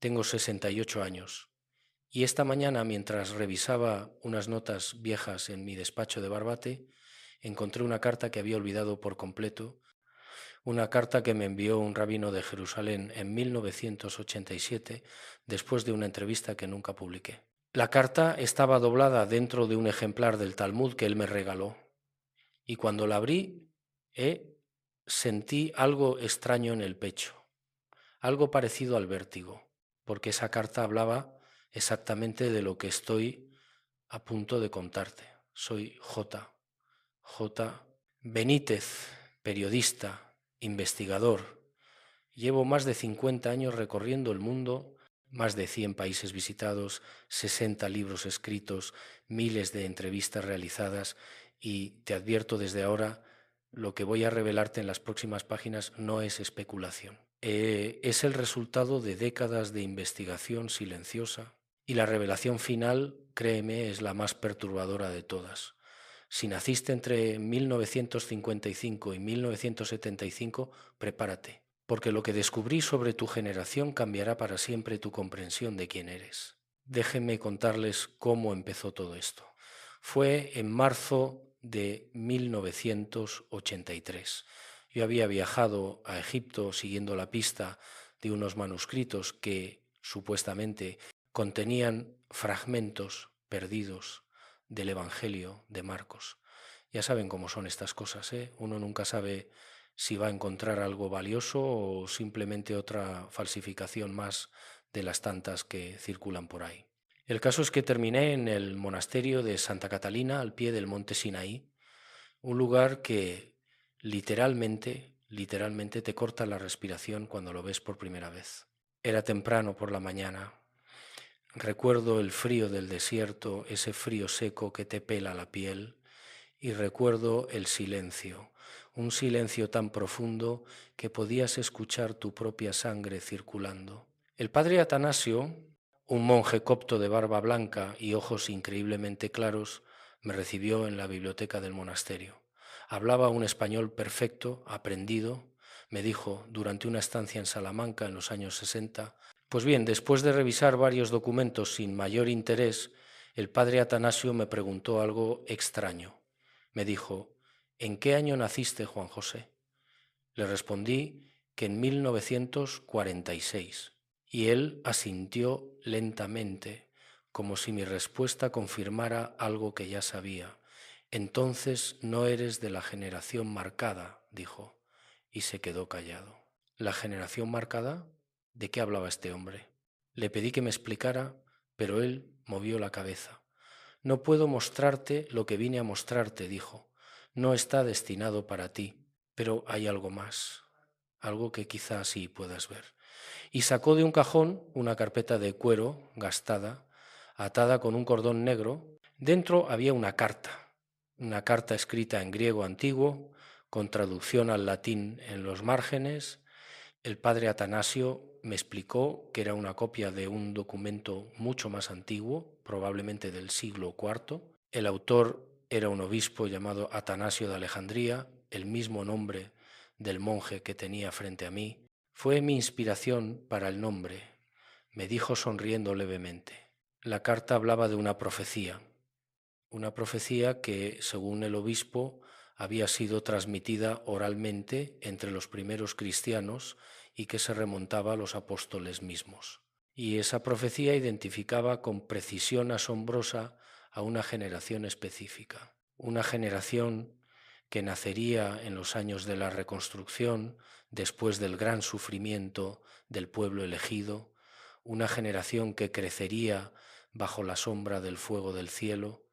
Tengo 68 años. Y esta mañana, mientras revisaba unas notas viejas en mi despacho de Barbate, encontré una carta que había olvidado por completo, una carta que me envió un rabino de Jerusalén en 1987, después de una entrevista que nunca publiqué. La carta estaba doblada dentro de un ejemplar del Talmud que él me regaló, y cuando la abrí, sentí algo extraño en el pecho, algo parecido al vértigo, porque esa carta hablaba exactamente de lo que estoy a punto de contarte. Soy J. Benítez, periodista, investigador. Llevo más de 50 años recorriendo el mundo, más de 100 países visitados, 60 libros escritos, miles de entrevistas realizadas, y te advierto desde ahora, lo que voy a revelarte en las próximas páginas no es especulación. Es el resultado de décadas de investigación silenciosa, y la revelación final, créeme, es la más perturbadora de todas. Si naciste entre 1955 y 1975, prepárate, porque lo que descubrí sobre tu generación cambiará para siempre tu comprensión de quién eres. Déjenme contarles cómo empezó todo esto. Fue en marzo de 1983. Yo había viajado a Egipto siguiendo la pista de unos manuscritos que supuestamente contenían fragmentos perdidos del Evangelio de Marcos. Ya saben cómo son estas cosas, ¿eh? Uno nunca sabe si va a encontrar algo valioso o simplemente otra falsificación más de las tantas que circulan por ahí. El caso es que terminé en el monasterio de Santa Catalina, al pie del monte Sinaí, un lugar que literalmente te corta la respiración cuando lo ves por primera vez. Era temprano por la mañana. Recuerdo el frío del desierto, ese frío seco que te pela la piel, y recuerdo el silencio, un silencio tan profundo que podías escuchar tu propia sangre circulando. El padre Atanasio, un monje copto de barba blanca y ojos increíblemente claros, me recibió en la biblioteca del monasterio. Hablaba un español perfecto, aprendido. Me dijo, durante una estancia en Salamanca en los años 60, pues bien, después de revisar varios documentos sin mayor interés, el padre Atanasio me preguntó algo extraño. Me dijo, ¿en qué año naciste, Juan José? Le respondí que en 1946, y él asintió lentamente, como si mi respuesta confirmara algo que ya sabía. Entonces no eres de la generación marcada, dijo, y se quedó callado. ¿La generación marcada? ¿De qué hablaba este hombre? Le pedí que me explicara, pero él movió la cabeza. No puedo mostrarte lo que vine a mostrarte, dijo. No está destinado para ti, pero hay algo más, algo que quizás sí puedas ver. Y sacó de un cajón una carpeta de cuero gastada, atada con un cordón negro. Dentro había una carta escrita en griego antiguo, con traducción al latín en los márgenes. El padre Atanasio me explicó que era una copia de un documento mucho más antiguo, probablemente del siglo IV. El autor era un obispo llamado Atanasio de Alejandría, el mismo nombre del monje que tenía frente a mí. Fue mi inspiración para el nombre, me dijo sonriendo levemente. La carta hablaba de una profecía que, según el obispo, había sido transmitida oralmente entre los primeros cristianos y que se remontaba a los apóstoles mismos. Y esa profecía identificaba con precisión asombrosa a una generación específica, una generación que nacería en los años de la reconstrucción, después del gran sufrimiento del pueblo elegido, una generación que crecería bajo la sombra del fuego del cielo,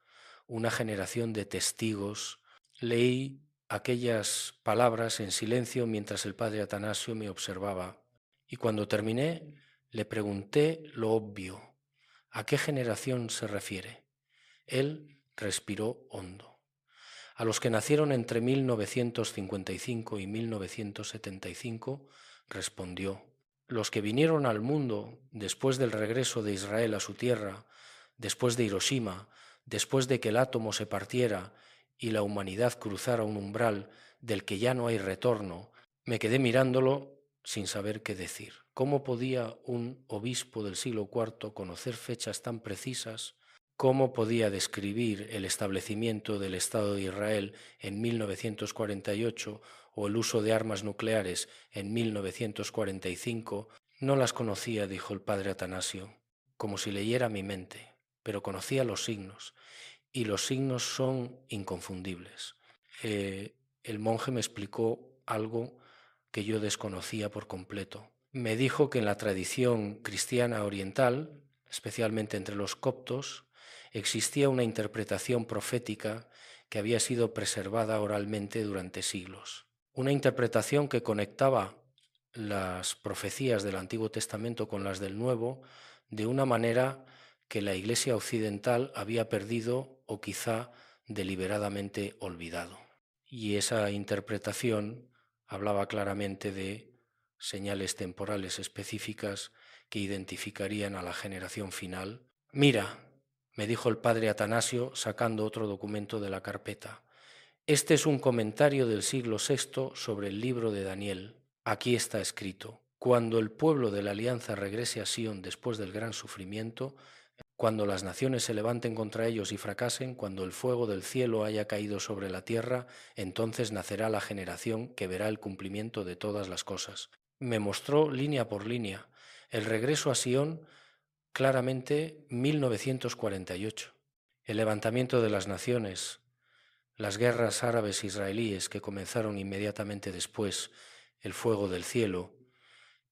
una generación de testigos. Leí aquellas palabras en silencio mientras el padre Atanasio me observaba, y cuando terminé le pregunté lo obvio: ¿a qué generación se refiere? Él respiró hondo. A los que nacieron entre 1955 y 1975, respondió. Los que vinieron al mundo después del regreso de Israel a su tierra, después de Hiroshima, después de que el átomo se partiera y la humanidad cruzara un umbral del que ya no hay retorno. Me quedé mirándolo sin saber qué decir. ¿Cómo podía un obispo del siglo IV conocer fechas tan precisas? ¿Cómo podía describir el establecimiento del Estado de Israel en 1948 o el uso de armas nucleares en 1945? No las conocía, dijo el padre Atanasio, como si leyera mi mente, pero conocía los signos, y los signos son inconfundibles. El monje me explicó algo que yo desconocía por completo. Me dijo que en la tradición cristiana oriental, especialmente entre los coptos, existía una interpretación profética que había sido preservada oralmente durante siglos. Una interpretación que conectaba las profecías del Antiguo Testamento con las del Nuevo de una manera que la Iglesia occidental había perdido o quizá deliberadamente olvidado. Y esa interpretación hablaba claramente de señales temporales específicas que identificarían a la generación final. Mira, me dijo el padre Atanasio sacando otro documento de la carpeta. Este es un comentario del siglo VI sobre el libro de Daniel. Aquí está escrito: cuando el pueblo de la alianza regrese a Sión después del gran sufrimiento, cuando las naciones se levanten contra ellos y fracasen, cuando el fuego del cielo haya caído sobre la tierra, entonces nacerá la generación que verá el cumplimiento de todas las cosas. Me mostró línea por línea el regreso a Sión, claramente 1948, el levantamiento de las naciones, las guerras árabes israelíes que comenzaron inmediatamente después, el fuego del cielo,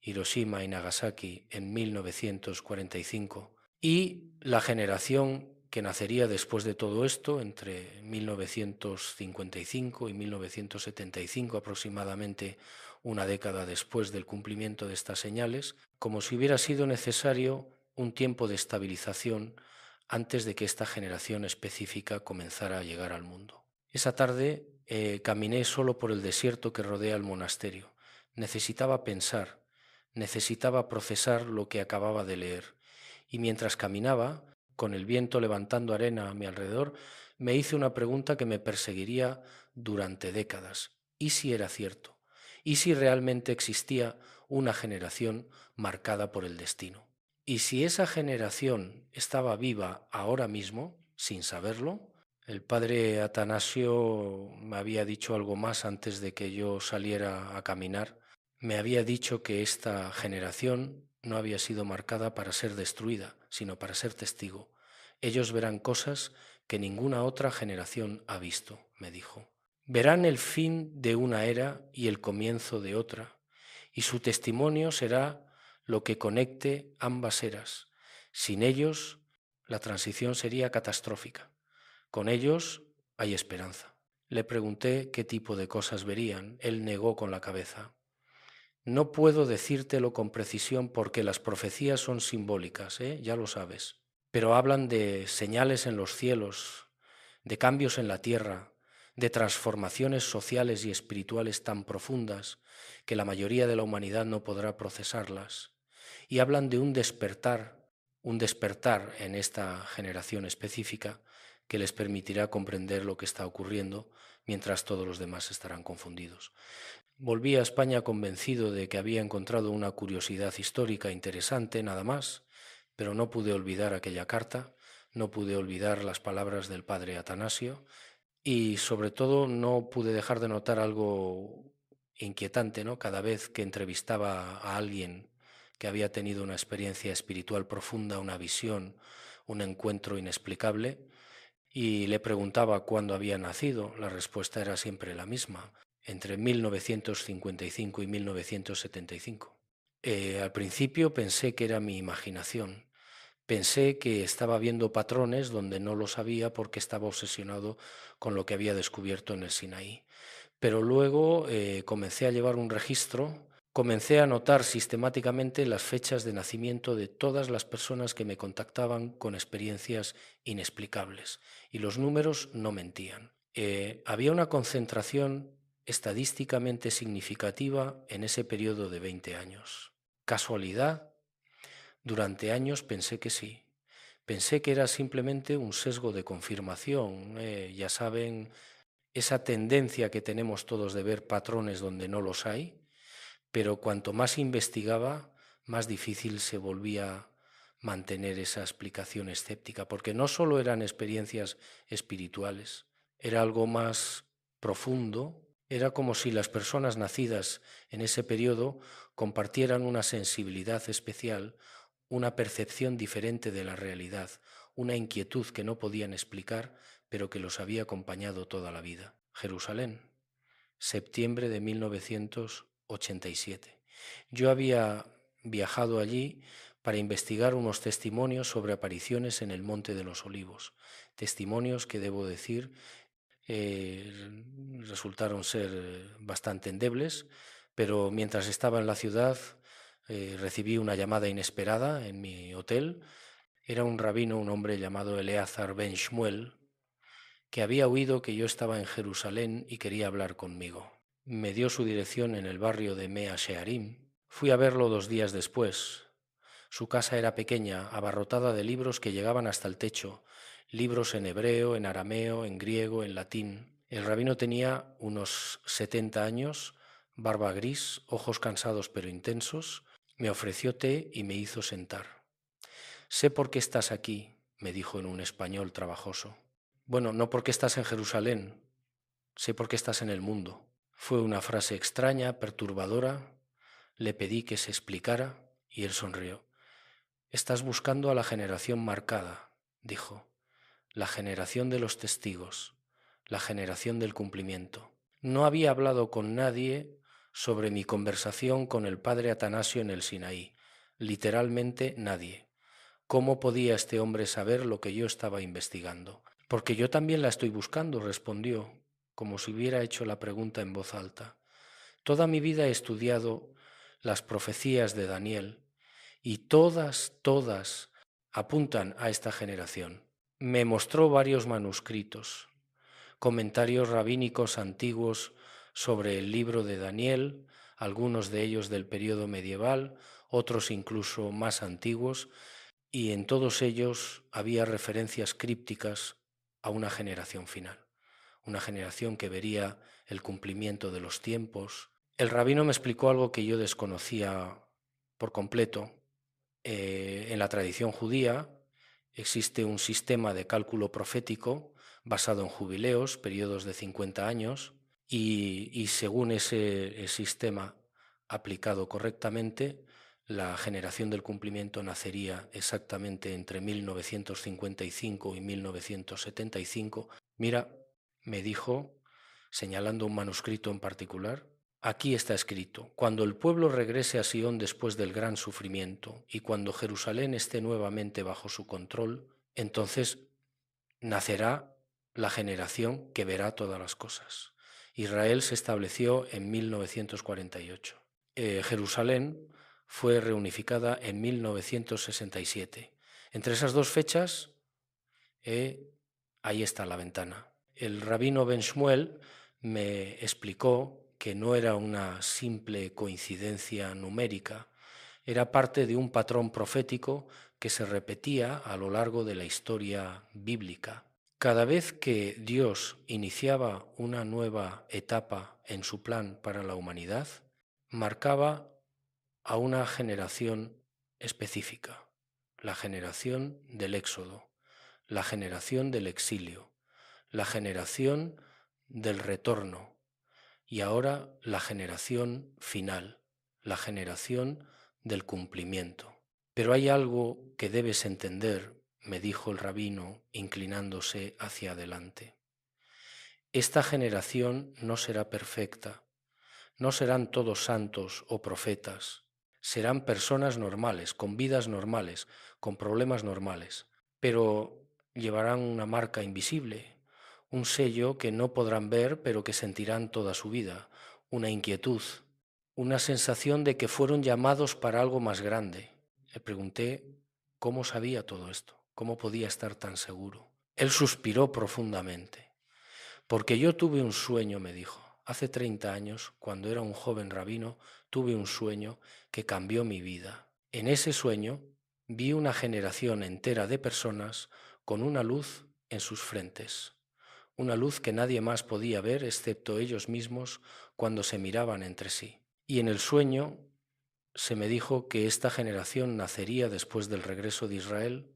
Hiroshima y Nagasaki en 1945, y la generación que nacería después de todo esto, entre 1955 y 1975 aproximadamente, una década después del cumplimiento de estas señales, como si hubiera sido necesario un tiempo de estabilización antes de que esta generación específica comenzara a llegar al mundo. Esa tarde caminé solo por el desierto que rodea el monasterio. Necesitaba pensar, necesitaba procesar lo que acababa de leer. Y mientras caminaba, con el viento levantando arena a mi alrededor, me hice una pregunta que me perseguiría durante décadas. ¿Y si era cierto? ¿Y si realmente existía una generación marcada por el destino? ¿Y si esa generación estaba viva ahora mismo, sin saberlo? El padre Atanasio me había dicho algo más antes de que yo saliera a caminar. Me había dicho que esta generación no había sido marcada para ser destruida, sino para ser testigo. Ellos verán cosas que ninguna otra generación ha visto, me dijo. Verán el fin de una era y el comienzo de otra, y su testimonio será lo que conecte ambas eras. Sin ellos, la transición sería catastrófica. Con ellos hay esperanza. Le pregunté qué tipo de cosas verían. Él negó con la cabeza. No puedo decírtelo con precisión porque las profecías son simbólicas, ya lo sabes, pero hablan de señales en los cielos, de cambios en la tierra, de transformaciones sociales y espirituales tan profundas que la mayoría de la humanidad no podrá procesarlas, y hablan de un despertar en esta generación específica que les permitirá comprender lo que está ocurriendo mientras todos los demás estarán confundidos. Volví a España convencido de que había encontrado una curiosidad histórica interesante, nada más, pero no pude olvidar aquella carta, no pude olvidar las palabras del padre Atanasio y sobre todo no pude dejar de notar algo inquietante, ¿no? Cada vez que entrevistaba a alguien que había tenido una experiencia espiritual profunda, una visión, un encuentro inexplicable, y le preguntaba cuándo había nacido, la respuesta era siempre la misma: entre 1955 y 1975. Al principio pensé que era mi imaginación. Pensé que estaba viendo patrones donde no lo sabía porque estaba obsesionado con lo que había descubierto en el Sinaí. Pero luego comencé a llevar un registro, comencé a anotar sistemáticamente las fechas de nacimiento de todas las personas que me contactaban con experiencias inexplicables, y los números no mentían. Había una concentración estadísticamente significativa en ese periodo de 20 años. ¿Casualidad? Durante años pensé que sí. Pensé que era simplemente un sesgo de confirmación. Ya saben, esa tendencia que tenemos todos de ver patrones donde no los hay, pero cuanto más investigaba, más difícil se volvía mantener esa explicación escéptica, porque no solo eran experiencias espirituales, era algo más profundo. Era como si las personas nacidas en ese periodo compartieran una sensibilidad especial, una percepción diferente de la realidad, una inquietud que no podían explicar, pero que los había acompañado toda la vida. Jerusalén, septiembre de 1987. Yo había viajado allí para investigar unos testimonios sobre apariciones en el Monte de los Olivos, testimonios que, debo decir, resultaron ser bastante endebles, pero mientras estaba en la ciudad recibí una llamada inesperada en mi hotel. Era un rabino, un hombre llamado Eleazar Ben Shmuel, que había oído que yo estaba en Jerusalén y quería hablar conmigo. Me dio su dirección en el barrio de Mea Shearim. Fui a verlo 2 días después. Su casa era pequeña, abarrotada de libros que llegaban hasta el techo, libros en hebreo, en arameo, en griego, en latín. El rabino tenía unos 70 años, barba gris, ojos cansados pero intensos. Me ofreció té y me hizo sentar. «Sé por qué estás aquí», me dijo en un español trabajoso. «Bueno, no porque estás en Jerusalén, sé por qué estás en el mundo». Fue una frase extraña, perturbadora. Le pedí que se explicara y él sonrió. «Estás buscando a la generación marcada», dijo, «la generación de los testigos, la generación del cumplimiento». No había hablado con nadie sobre mi conversación con el padre Atanasio en el Sinaí, literalmente nadie. ¿Cómo podía este hombre saber lo que yo estaba investigando? «Porque yo también la estoy buscando», respondió, como si hubiera hecho la pregunta en voz alta. «Toda mi vida he estudiado las profecías de Daniel y todas apuntan a esta generación». Me mostró varios manuscritos, comentarios rabínicos antiguos sobre el libro de Daniel, algunos de ellos del periodo medieval, otros incluso más antiguos, y en todos ellos había referencias crípticas a una generación final, una generación que vería el cumplimiento de los tiempos. El rabino me explicó algo que yo desconocía por completo. En la tradición judía existe un sistema de cálculo profético basado en jubileos, periodos de 50 años, y según ese sistema aplicado correctamente, la generación del cumplimiento nacería exactamente entre 1955 y 1975. «Mira», me dijo, señalando un manuscrito en particular, «aquí está escrito: cuando el pueblo regrese a Sion después del gran sufrimiento y cuando Jerusalén esté nuevamente bajo su control, entonces nacerá la generación que verá todas las cosas». Israel se estableció en 1948. Jerusalén fue reunificada en 1967. Entre esas dos fechas, ahí está la ventana. El rabino Ben Shmuel me explicó que no era una simple coincidencia numérica, era parte de un patrón profético que se repetía a lo largo de la historia bíblica. Cada vez que Dios iniciaba una nueva etapa en su plan para la humanidad, marcaba a una generación específica, la generación del Éxodo, la generación del exilio, la generación del retorno y ahora la generación final, la generación del cumplimiento. «Pero hay algo que debes entender», me dijo el rabino, inclinándose hacia adelante. «Esta generación no será perfecta, no serán todos santos o profetas, serán personas normales, con vidas normales, con problemas normales, pero llevarán una marca invisible, un sello que no podrán ver pero que sentirán toda su vida, una inquietud, una sensación de que fueron llamados para algo más grande». Le pregunté cómo sabía todo esto, cómo podía estar tan seguro. Él suspiró profundamente. «Porque yo tuve un sueño», me dijo. «Hace 30 años, cuando era un joven rabino, tuve un sueño que cambió mi vida. En ese sueño vi una generación entera de personas con una luz en sus frentes, una luz que nadie más podía ver excepto ellos mismos cuando se miraban entre sí. Y en el sueño se me dijo que esta generación nacería después del regreso de Israel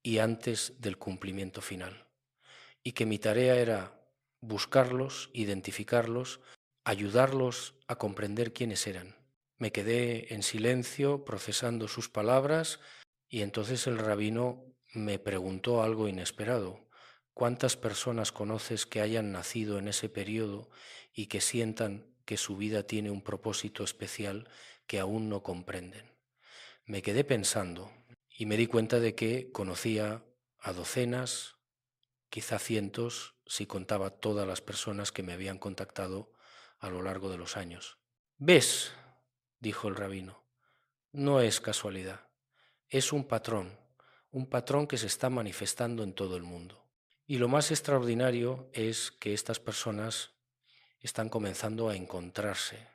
y antes del cumplimiento final, y que mi tarea era buscarlos, identificarlos, ayudarlos a comprender quiénes eran. Me quedé en silencio procesando sus palabras y entonces el rabino me preguntó algo inesperado. ¿Cuántas personas conoces que hayan nacido en ese periodo y que sientan que su vida tiene un propósito especial que aún no comprenden? Me quedé pensando y me di cuenta de que conocía a docenas, quizá cientos, si contaba todas las personas que me habían contactado a lo largo de los años. ¿Ves?, dijo el rabino, no es casualidad, es un patrón que se está manifestando en todo el mundo. Y lo más extraordinario es que estas personas están comenzando a encontrarse,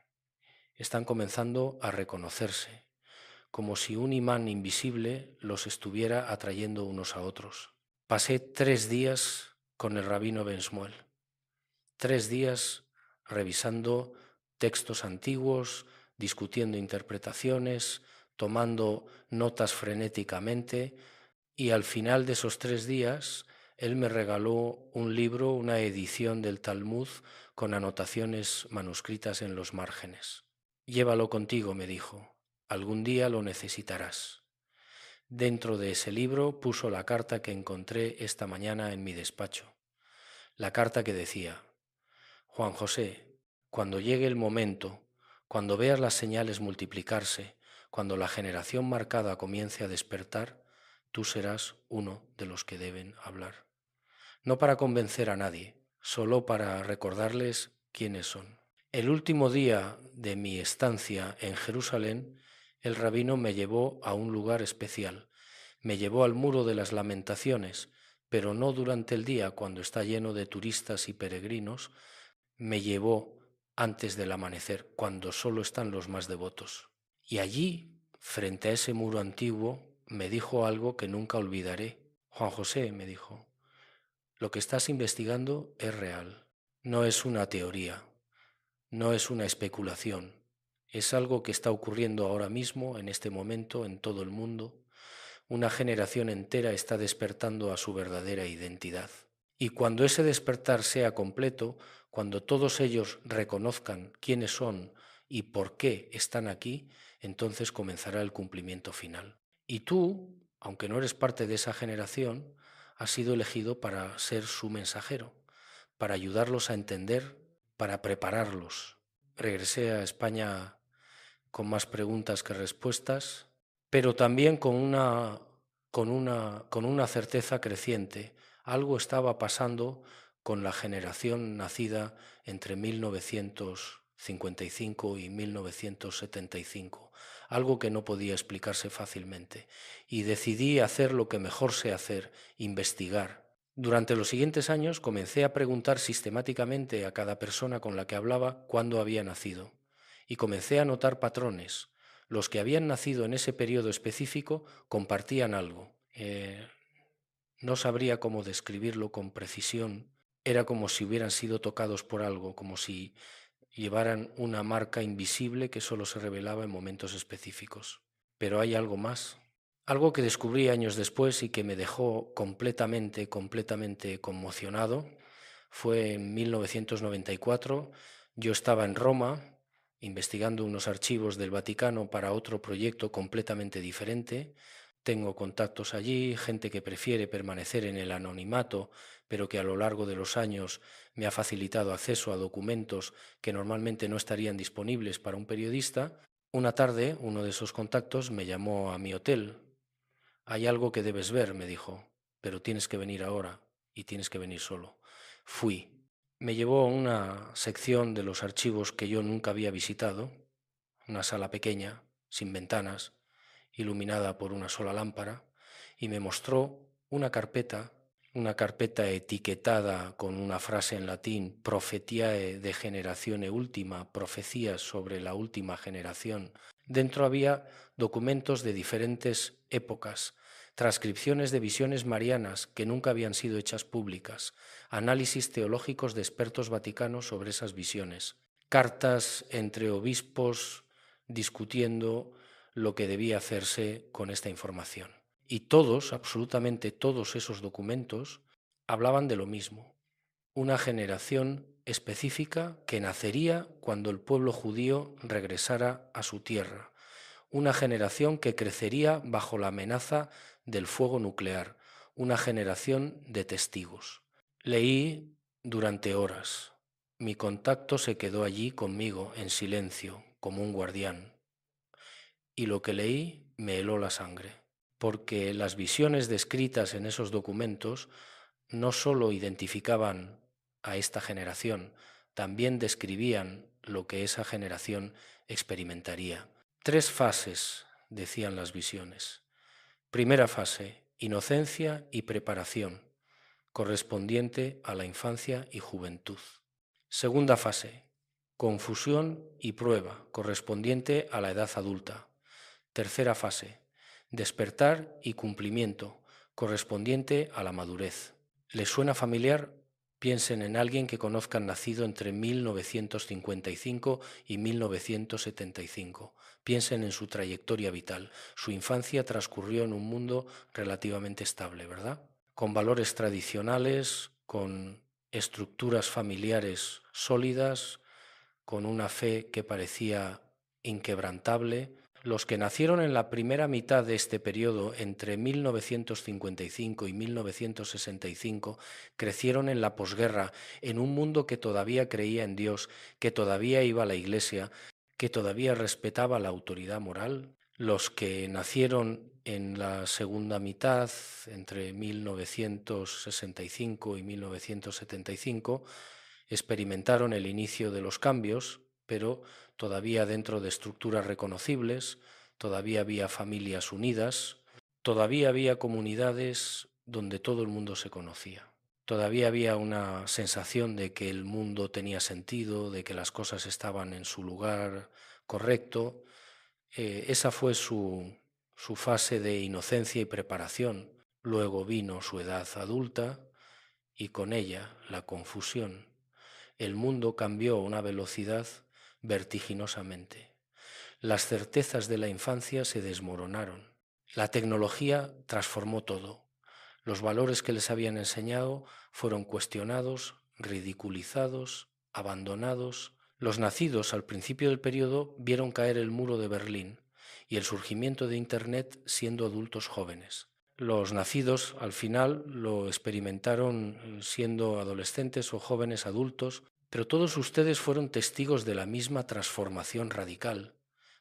están comenzando a reconocerse, como si un imán invisible los estuviera atrayendo unos a otros. Pasé 3 días con el rabino Ben Shmuel, 3 días revisando textos antiguos, discutiendo interpretaciones, tomando notas frenéticamente, y al final de esos 3 días él me regaló un libro, una edición del Talmud con anotaciones manuscritas en los márgenes. Llévalo contigo, me dijo, algún día lo necesitarás. Dentro de ese libro puso la carta que encontré esta mañana en mi despacho. La carta que decía: Juan José, cuando llegue el momento, cuando veas las señales multiplicarse, cuando la generación marcada comience a despertar, tú serás uno de los que deben hablar. No para convencer a nadie, solo para recordarles quiénes son. El último día de mi estancia en Jerusalén, el rabino me llevó a un lugar especial. Me llevó al Muro de las Lamentaciones, pero no durante el día cuando está lleno de turistas y peregrinos. Me llevó antes del amanecer, cuando solo están los más devotos. Y allí, frente a ese muro antiguo, me dijo algo que nunca olvidaré. Juan José, me dijo, lo que estás investigando es real, no es una teoría, no es una especulación, es algo que está ocurriendo ahora mismo, en este momento, en todo el mundo. Una generación entera está despertando a su verdadera identidad. Y cuando ese despertar sea completo, cuando todos ellos reconozcan quiénes son y por qué están aquí, entonces comenzará el cumplimiento final. Y tú, aunque no eres parte de esa generación, has sido elegido para ser su mensajero, para ayudarlos a entender, para prepararlos. Regresé a España con más preguntas que respuestas, pero también con una certeza creciente. Algo estaba pasando con la generación nacida entre 1955 y 1975, algo que no podía explicarse fácilmente. Y decidí hacer lo que mejor sé hacer, investigar. Durante los siguientes años comencé a preguntar sistemáticamente a cada persona con la que hablaba cuándo había nacido. Y comencé a notar patrones. Los que habían nacido en ese periodo específico compartían algo. No sabría cómo describirlo con precisión. Era como si hubieran sido tocados por algo, como si llevaran una marca invisible que solo se revelaba en momentos específicos. Pero hay algo más. Algo que descubrí años después y que me dejó completamente conmocionado fue en 1994. Yo estaba en Roma investigando unos archivos del Vaticano para otro proyecto completamente diferente. Tengo contactos allí, gente que prefiere permanecer en el anonimato, pero que a lo largo de los años me ha facilitado acceso a documentos que normalmente no estarían disponibles para un periodista. Una tarde, uno de esos contactos me llamó a mi hotel. Hay algo que debes ver, me dijo, pero tienes que venir ahora y tienes que venir solo. Fui. Me llevó a una sección de los archivos que yo nunca había visitado, una sala pequeña, sin ventanas, iluminada por una sola lámpara, y me mostró una carpeta etiquetada con una frase en latín, Prophetiae de generazione ultima, profecías sobre la última generación. Dentro había documentos de diferentes épocas, transcripciones de visiones marianas que nunca habían sido hechas públicas, análisis teológicos de expertos vaticanos sobre esas visiones, cartas entre obispos discutiendo lo que debía hacerse con esta información. Y todos, absolutamente todos esos documentos, hablaban de lo mismo: una generación específica que nacería cuando el pueblo judío regresara a su tierra, una generación que crecería bajo la amenaza del fuego nuclear, una generación de testigos. Leí durante horas. Mi contacto se quedó allí conmigo, en silencio, como un guardián. Y lo que leí me heló la sangre, porque las visiones descritas en esos documentos no solo identificaban a esta generación, también describían lo que esa generación experimentaría. 3 fases, decían las visiones. Primera fase: inocencia y preparación, correspondiente a la infancia y juventud. Segunda fase: confusión y prueba, correspondiente a la edad adulta. Tercera fase: despertar y cumplimiento, correspondiente a la madurez. ¿Les suena familiar? Piensen en alguien que conozcan nacido entre 1955 y 1975. Piensen en su trayectoria vital. Su infancia transcurrió en un mundo relativamente estable, ¿verdad? Con valores tradicionales, con estructuras familiares sólidas, con una fe que parecía inquebrantable. Los que nacieron en la primera mitad de este periodo, entre 1955 y 1965, crecieron en la posguerra, en un mundo que todavía creía en Dios, que todavía iba a la iglesia, que todavía respetaba la autoridad moral. Los que nacieron en la segunda mitad, entre 1965 y 1975, experimentaron el inicio de los cambios, pero todavía dentro de estructuras reconocibles, todavía había familias unidas, todavía había comunidades donde todo el mundo se conocía. Todavía había una sensación de que el mundo tenía sentido, de que las cosas estaban en su lugar correcto. Esa fue su fase de inocencia y preparación. Luego vino su edad adulta y con ella la confusión. El mundo cambió a una velocidad vertiginosamente. Las certezas de la infancia se desmoronaron. La tecnología transformó todo. Los valores que les habían enseñado fueron cuestionados, ridiculizados, abandonados. Los nacidos al principio del periodo vieron caer el muro de Berlín y el surgimiento de Internet siendo adultos jóvenes. Los nacidos al final lo experimentaron siendo adolescentes o jóvenes adultos, pero todos ustedes fueron testigos de la misma transformación radical.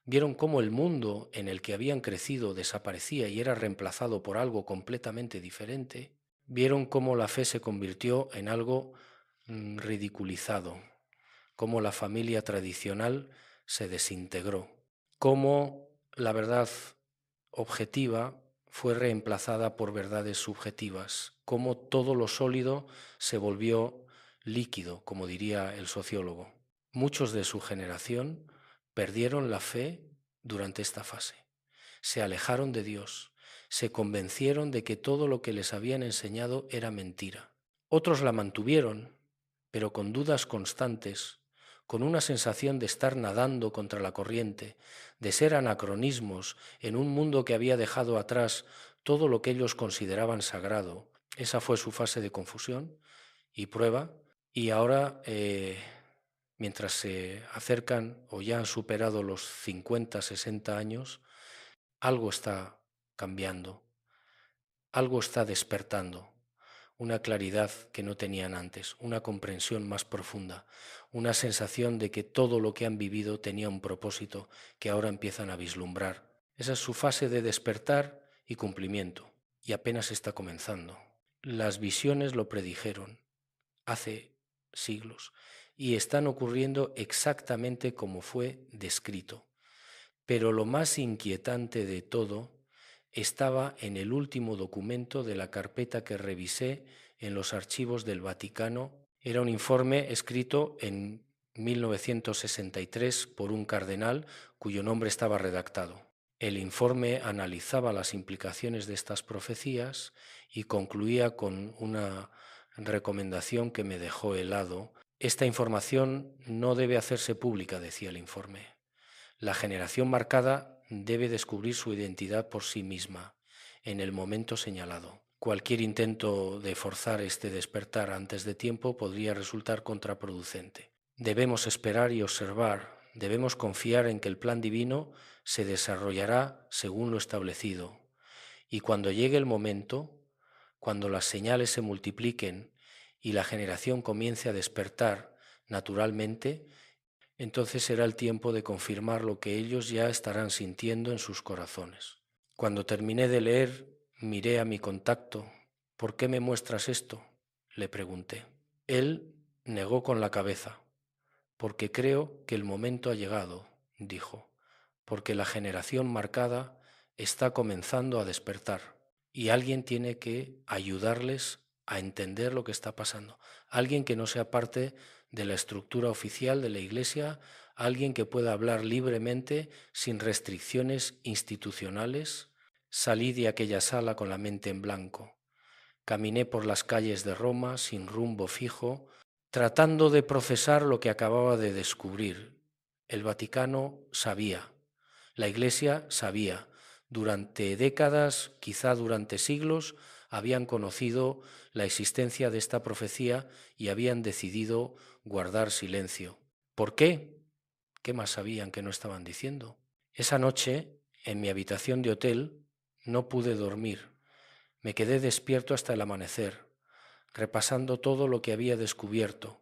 Vieron cómo el mundo en el que habían crecido desaparecía y era reemplazado por algo completamente diferente. Vieron cómo la fe se convirtió en algo ridiculizado, cómo la familia tradicional se desintegró, cómo la verdad objetiva fue reemplazada por verdades subjetivas, cómo todo lo sólido se volvió líquido, como diría el sociólogo. Muchos de su generación perdieron la fe durante esta fase. Se alejaron de Dios, se convencieron de que todo lo que les habían enseñado era mentira. Otros la mantuvieron, pero con dudas constantes, con una sensación de estar nadando contra la corriente, de ser anacronismos en un mundo que había dejado atrás todo lo que ellos consideraban sagrado. Esa fue su fase de confusión y prueba, y ahora, mientras se acercan o ya han superado los 50, 60 años, algo está cambiando, algo está despertando. Una claridad que no tenían antes, una comprensión más profunda, una sensación de que todo lo que han vivido tenía un propósito que ahora empiezan a vislumbrar. Esa es su fase de despertar y cumplimiento, y apenas está comenzando. Las visiones lo predijeron hace siglos y están ocurriendo exactamente como fue descrito. Pero lo más inquietante de todo estaba en el último documento de la carpeta que revisé en los archivos del Vaticano. Era un informe escrito en 1963 por un cardenal cuyo nombre estaba redactado. El informe analizaba las implicaciones de estas profecías y concluía con una recomendación que me dejó helado. Esta información no debe hacerse pública, decía el informe. La generación marcada debe descubrir su identidad por sí misma, en el momento señalado. Cualquier intento de forzar este despertar antes de tiempo podría resultar contraproducente. Debemos esperar y observar, debemos confiar en que el plan divino se desarrollará según lo establecido. Y cuando llegue el momento, cuando las señales se multipliquen y la generación comience a despertar naturalmente, entonces será el tiempo de confirmar lo que ellos ya estarán sintiendo en sus corazones. Cuando terminé de leer, miré a mi contacto. ¿Por qué me muestras esto?, le pregunté. Él negó con la cabeza. Porque creo que el momento ha llegado, dijo, porque la generación marcada está comenzando a despertar y alguien tiene que ayudarles a entender lo que está pasando. Alguien que no sea parte de la estructura oficial de la Iglesia, alguien que pueda hablar libremente sin restricciones institucionales. Salí de aquella sala con la mente en blanco. Caminé por las calles de Roma sin rumbo fijo, tratando de procesar lo que acababa de descubrir. El Vaticano sabía, la Iglesia sabía. Durante décadas, quizá durante siglos, habían conocido la existencia de esta profecía y habían decidido guardar silencio. ¿Por qué? ¿Qué más sabían que no estaban diciendo? Esa noche, en mi habitación de hotel, no pude dormir. Me quedé despierto hasta el amanecer, repasando todo lo que había descubierto: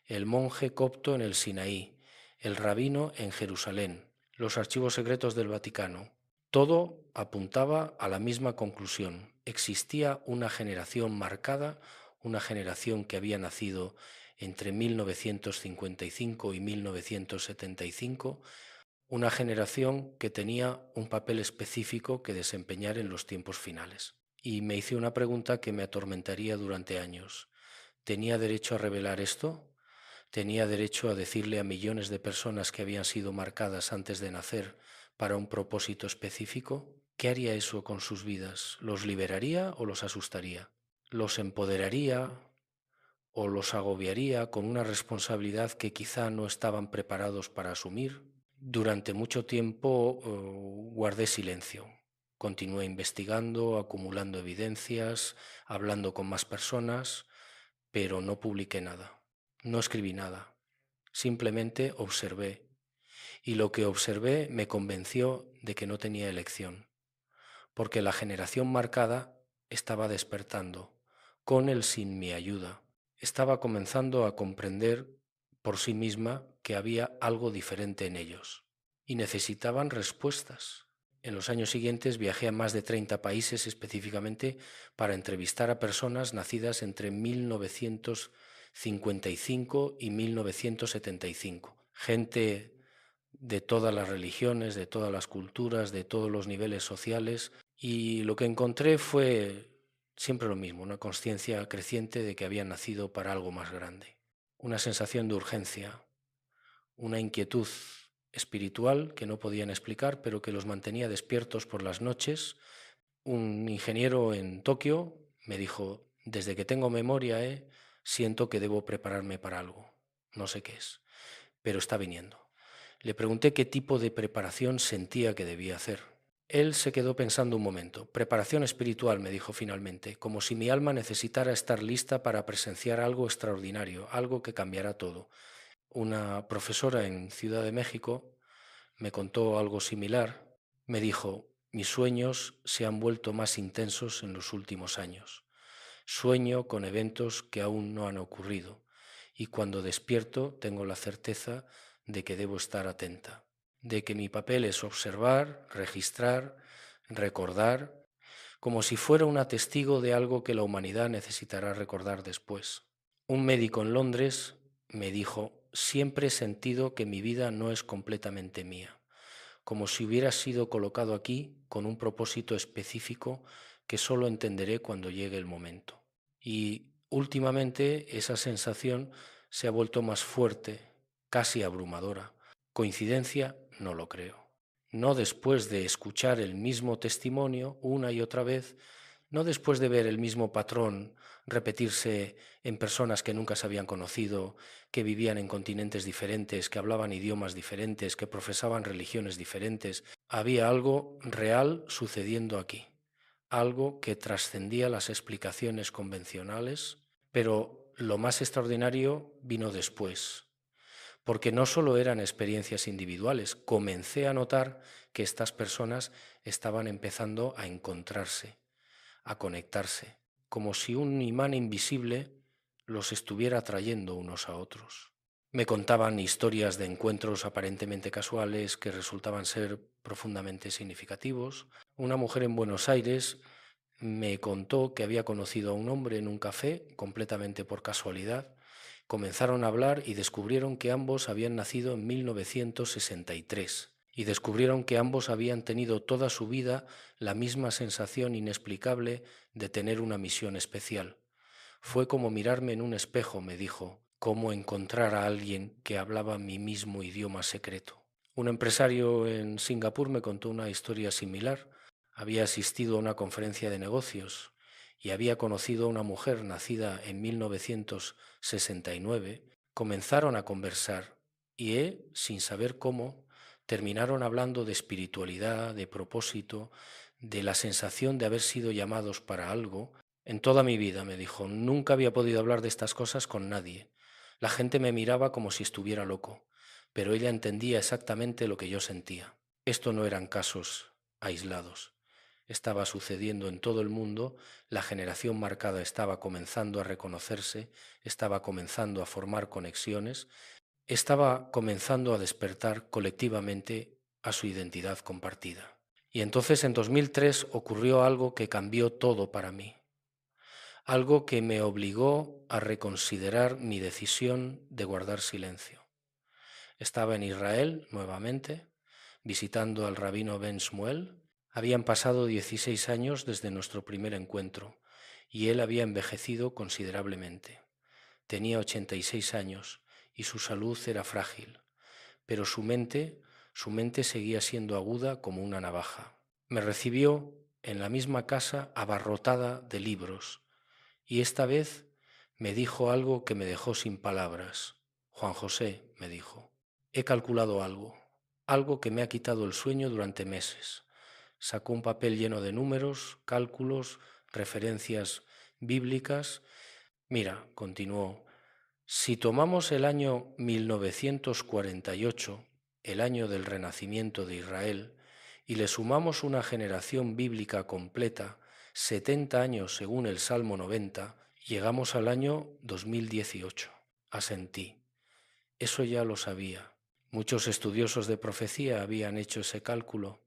el monje copto en el Sinaí, el rabino en Jerusalén, los archivos secretos del Vaticano. Todo apuntaba a la misma conclusión. Existía una generación marcada, una generación que había nacido entre 1955 y 1975, una generación que tenía un papel específico que desempeñar en los tiempos finales. Y me hice una pregunta que me atormentaría durante años. ¿Tenía derecho a revelar esto? ¿Tenía derecho a decirle a millones de personas que habían sido marcadas antes de nacer para un propósito específico? ¿Qué haría eso con sus vidas? ¿Los liberaría o los asustaría? ¿Los empoderaría o los agobiaría con una responsabilidad que quizá no estaban preparados para asumir? Durante mucho tiempo guardé silencio. Continué investigando, acumulando evidencias, hablando con más personas, pero no publiqué nada, no escribí nada. Simplemente observé, y lo que observé me convenció de que no tenía elección, porque la generación marcada estaba despertando, con el sin mi ayuda. Estaba comenzando a comprender por sí misma que había algo diferente en ellos y necesitaban respuestas. En los años siguientes viajé a más de 30 países específicamente para entrevistar a personas nacidas entre 1955 y 1975. Gente de todas las religiones, de todas las culturas, de todos los niveles sociales, y lo que encontré fue siempre lo mismo, una consciencia creciente de que habían nacido para algo más grande, una sensación de urgencia, una inquietud espiritual que no podían explicar, pero que los mantenía despiertos por las noches. Un ingeniero en Tokio me dijo: desde que tengo memoria, siento que debo prepararme para algo. No sé qué es, pero está viniendo. Le pregunté qué tipo de preparación sentía que debía hacer. Él se quedó pensando un momento. Preparación espiritual, me dijo finalmente, como si mi alma necesitara estar lista para presenciar algo extraordinario, algo que cambiará todo. Una profesora en Ciudad de México me contó algo similar. Me dijo: mis sueños se han vuelto más intensos en los últimos años. Sueño con eventos que aún no han ocurrido, y cuando despierto tengo la certeza de que debo estar atenta, de que mi papel es observar, registrar, recordar, como si fuera un testigo de algo que la humanidad necesitará recordar después. Un médico en Londres me dijo: siempre he sentido que mi vida no es completamente mía, como si hubiera sido colocado aquí con un propósito específico que solo entenderé cuando llegue el momento. Y últimamente esa sensación se ha vuelto más fuerte, casi abrumadora. ¿Coincidencia? No lo creo. No después de escuchar el mismo testimonio una y otra vez no después de ver el mismo patrón repetirse en personas que nunca se habían conocido, que vivían en continentes diferentes, que hablaban idiomas diferentes, que profesaban religiones diferentes. Había algo real sucediendo aquí, algo que trascendía las explicaciones convencionales, pero lo más extraordinario vino después, porque no solo eran experiencias individuales, comencé a notar que estas personas estaban empezando a encontrarse, a conectarse, como si un imán invisible los estuviera atrayendo unos a otros. Me contaban historias de encuentros aparentemente casuales que resultaban ser profundamente significativos. Una mujer en Buenos Aires me contó que había conocido a un hombre en un café completamente por casualidad. Comenzaron a hablar y descubrieron que ambos habían nacido en 1963 y descubrieron que ambos habían tenido toda su vida la misma sensación inexplicable de tener una misión especial. Fue como mirarme en un espejo, me dijo, como encontrar a alguien que hablaba mi mismo idioma secreto. Un empresario en Singapur me contó una historia similar. Había asistido a una conferencia de negocios y había conocido a una mujer nacida en 1969. Comenzaron a conversar y sin saber cómo, terminaron hablando de espiritualidad, de propósito, de la sensación de haber sido llamados para algo. En toda mi vida, me dijo, nunca había podido hablar de estas cosas con nadie. La gente me miraba como si estuviera loco, pero ella entendía exactamente lo que yo sentía. Esto no eran casos aislados. Estaba sucediendo en todo el mundo, la generación marcada estaba comenzando a reconocerse, estaba comenzando a formar conexiones, estaba comenzando a despertar colectivamente a su identidad compartida. Y entonces en 2003 ocurrió algo que cambió todo para mí, algo que me obligó a reconsiderar mi decisión de guardar silencio. Estaba en Israel nuevamente, visitando al rabino Ben Shmuel. Habían pasado 16 años desde nuestro primer encuentro y él había envejecido considerablemente. Tenía 86 años y su salud era frágil, pero su mente seguía siendo aguda como una navaja. Me recibió en la misma casa abarrotada de libros y esta vez me dijo algo que me dejó sin palabras. Juan José, me dijo, he calculado algo que me ha quitado el sueño durante meses. Sacó un papel lleno de números, cálculos, referencias bíblicas. Mira, continuó, si tomamos el año 1948, el año del renacimiento de Israel, y le sumamos una generación bíblica completa, 70 años según el Salmo 90, llegamos al año 2018. Asentí. Eso ya lo sabía. Muchos estudiosos de profecía habían hecho ese cálculo.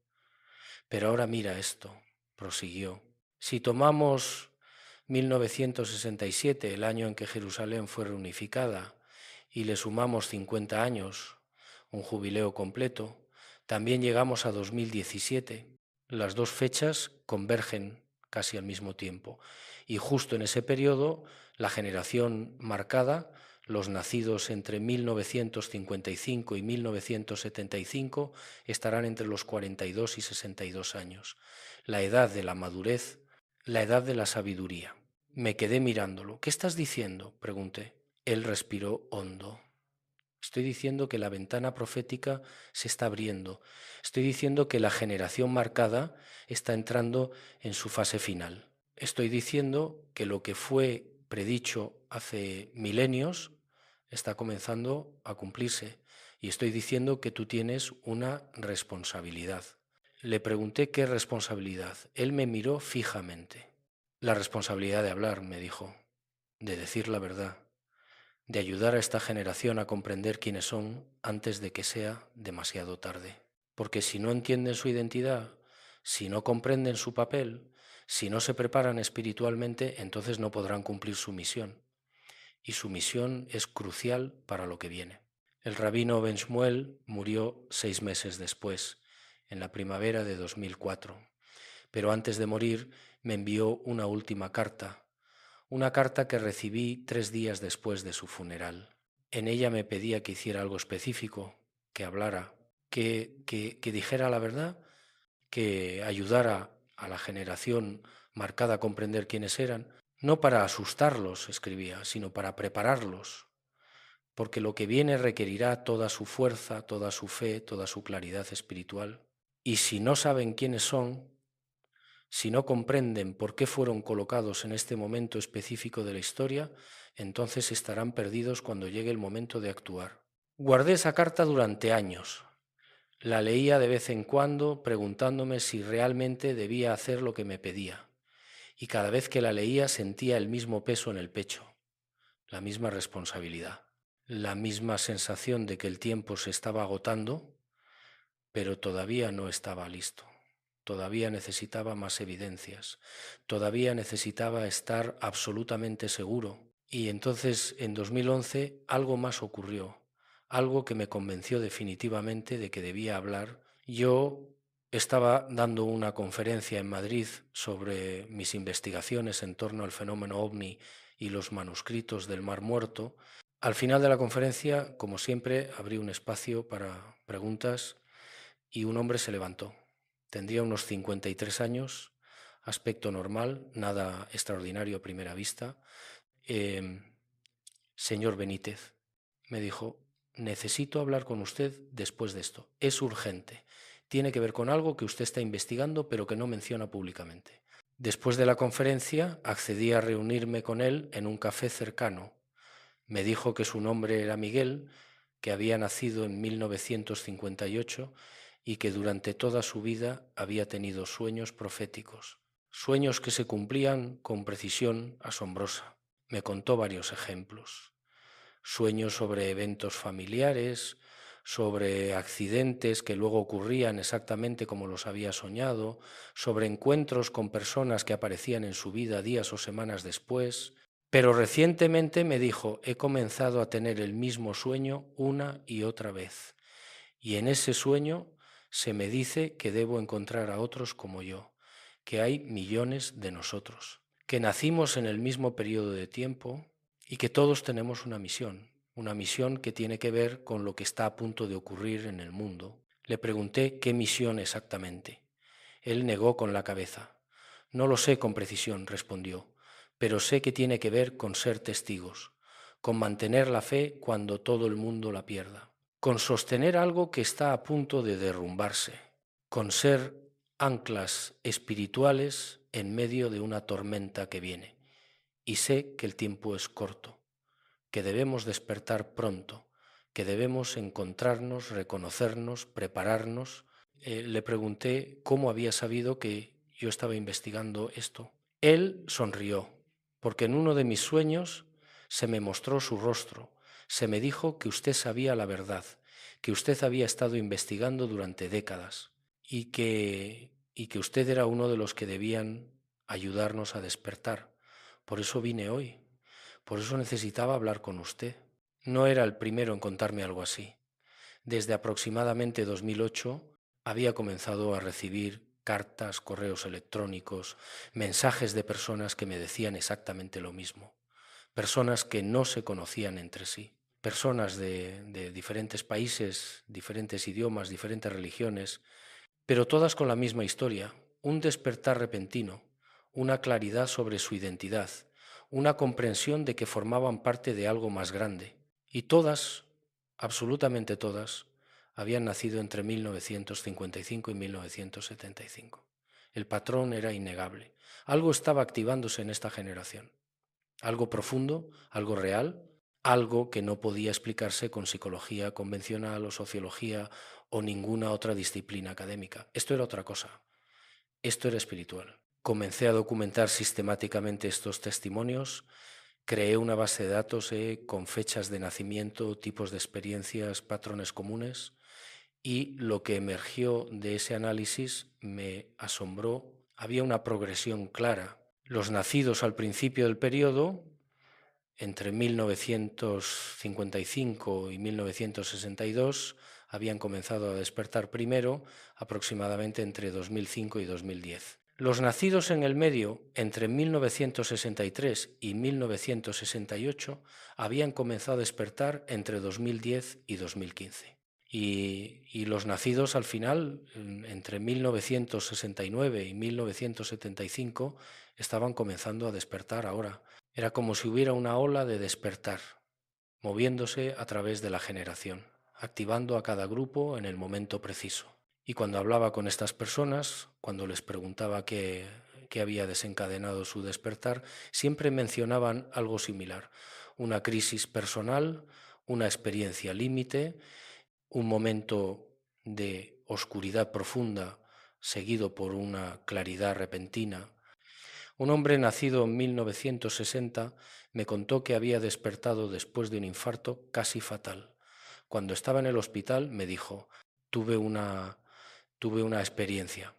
Pero ahora mira esto, prosiguió. Si tomamos 1967, el año en que Jerusalén fue reunificada, y le sumamos 50 años, un jubileo completo, también llegamos a 2017. Las dos fechas convergen casi al mismo tiempo. Y justo en ese periodo, la generación marcada, los nacidos entre 1955 y 1975, estarán entre los 42 y 62 años. La edad de la madurez, la edad de la sabiduría. Me quedé mirándolo. ¿Qué estás diciendo?, pregunté. Él respiró hondo. Estoy diciendo que la ventana profética se está abriendo. Estoy diciendo que la generación marcada está entrando en su fase final. Estoy diciendo que lo que fue predicho hace milenios está comenzando a cumplirse. Y estoy diciendo que tú tienes una responsabilidad. Le pregunté qué responsabilidad. Él me miró fijamente. La responsabilidad de hablar, me dijo, de decir la verdad, de ayudar a esta generación a comprender quiénes son antes de que sea demasiado tarde. Porque si no entienden su identidad, si no comprenden su papel, si no se preparan espiritualmente, entonces no podrán cumplir su misión. Y su misión es crucial para lo que viene. El rabino Ben Shmuel murió 6 meses después, en la primavera de 2004. Pero antes de morir me envió una última carta, una carta que recibí 3 días después de su funeral. En ella me pedía que hiciera algo específico, que hablara, que dijera la verdad, que ayudara a la generación marcada a comprender quiénes eran, no para asustarlos, escribía, sino para prepararlos, porque lo que viene requerirá toda su fuerza, toda su fe, toda su claridad espiritual. Y si no saben quiénes son, si no comprenden por qué fueron colocados en este momento específico de la historia, entonces estarán perdidos cuando llegue el momento de actuar. Guardé esa carta durante años. La leía de vez en cuando preguntándome si realmente debía hacer lo que me pedía. Y cada vez que la leía sentía el mismo peso en el pecho, la misma responsabilidad, la misma sensación de que el tiempo se estaba agotando, pero todavía no estaba listo. Todavía necesitaba más evidencias, todavía necesitaba estar absolutamente seguro. Y entonces, en 2011, algo más ocurrió, algo que me convenció definitivamente de que debía hablar. Yo estaba dando una conferencia en Madrid sobre mis investigaciones en torno al fenómeno ovni y los manuscritos del Mar Muerto. Al final de la conferencia, como siempre, abrí un espacio para preguntas y un hombre se levantó. Tendría unos 53 años, aspecto normal, nada extraordinario a primera vista. Señor Benítez, me dijo, necesito hablar con usted después de esto. Es urgente. Tiene que ver con algo que usted está investigando, pero que no menciona públicamente. Después de la conferencia, accedí a reunirme con él en un café cercano. Me dijo que su nombre era Miguel, que había nacido en 1958 y que durante toda su vida había tenido sueños proféticos, sueños que se cumplían con precisión asombrosa. Me contó varios ejemplos, sueños sobre eventos familiares, sobre accidentes que luego ocurrían exactamente como los había soñado, sobre encuentros con personas que aparecían en su vida días o semanas después. Pero recientemente me dijo, he comenzado a tener el mismo sueño una y otra vez. Y en ese sueño se me dice que debo encontrar a otros como yo, que hay millones de nosotros, que nacimos en el mismo periodo de tiempo y que todos tenemos una misión que tiene que ver con lo que está a punto de ocurrir en el mundo. Le pregunté qué misión exactamente. Él negó con la cabeza. No lo sé con precisión, respondió, pero sé que tiene que ver con ser testigos, con mantener la fe cuando todo el mundo la pierda, con sostener algo que está a punto de derrumbarse, con ser anclas espirituales en medio de una tormenta que viene. Y sé que el tiempo es corto, que debemos despertar pronto, que debemos encontrarnos, reconocernos, prepararnos. Le pregunté cómo había sabido que yo estaba investigando esto. Él sonrió, porque en uno de mis sueños se me mostró su rostro, se me dijo que usted sabía la verdad, que usted había estado investigando durante décadas y que usted era uno de los que debían ayudarnos a despertar. Por eso vine hoy, por eso necesitaba hablar con usted. No era el primero en contarme algo así. Desde aproximadamente 2008 había comenzado a recibir cartas, correos electrónicos, mensajes de personas que me decían exactamente lo mismo, personas que no se conocían entre sí, personas de diferentes países, diferentes idiomas, diferentes religiones, pero todas con la misma historia, un despertar repentino, una claridad sobre su identidad, una comprensión de que formaban parte de algo más grande, y todas, absolutamente todas, habían nacido entre 1955 y 1975. El patrón era innegable. Algo estaba activándose en esta generación. Algo profundo, algo real, algo que no podía explicarse con psicología convencional o sociología o ninguna otra disciplina académica. Esto era otra cosa. Esto era espiritual. Comencé a documentar sistemáticamente estos testimonios. Creé una base de datos con fechas de nacimiento, tipos de experiencias, patrones comunes, y lo que emergió de ese análisis me asombró. Había una progresión clara. Los nacidos al principio del periodo, entre 1955 y 1962, habían comenzado a despertar primero, aproximadamente entre 2005 y 2010. Los nacidos en el medio, entre 1963 y 1968, habían comenzado a despertar entre 2010 y 2015. y los nacidos al final, entre 1969 y 1975, estaban comenzando a despertar ahora. Era como si hubiera una ola de despertar, moviéndose a través de la generación, activando a cada grupo en el momento preciso. Y cuando hablaba con estas personas, cuando les preguntaba qué había desencadenado su despertar, siempre mencionaban algo similar: una crisis personal, una experiencia límite, un momento de oscuridad profunda seguido por una claridad repentina. Un hombre nacido en 1960 me contó que había despertado después de un infarto casi fatal. Cuando estaba en el hospital me dijo: tuve una experiencia,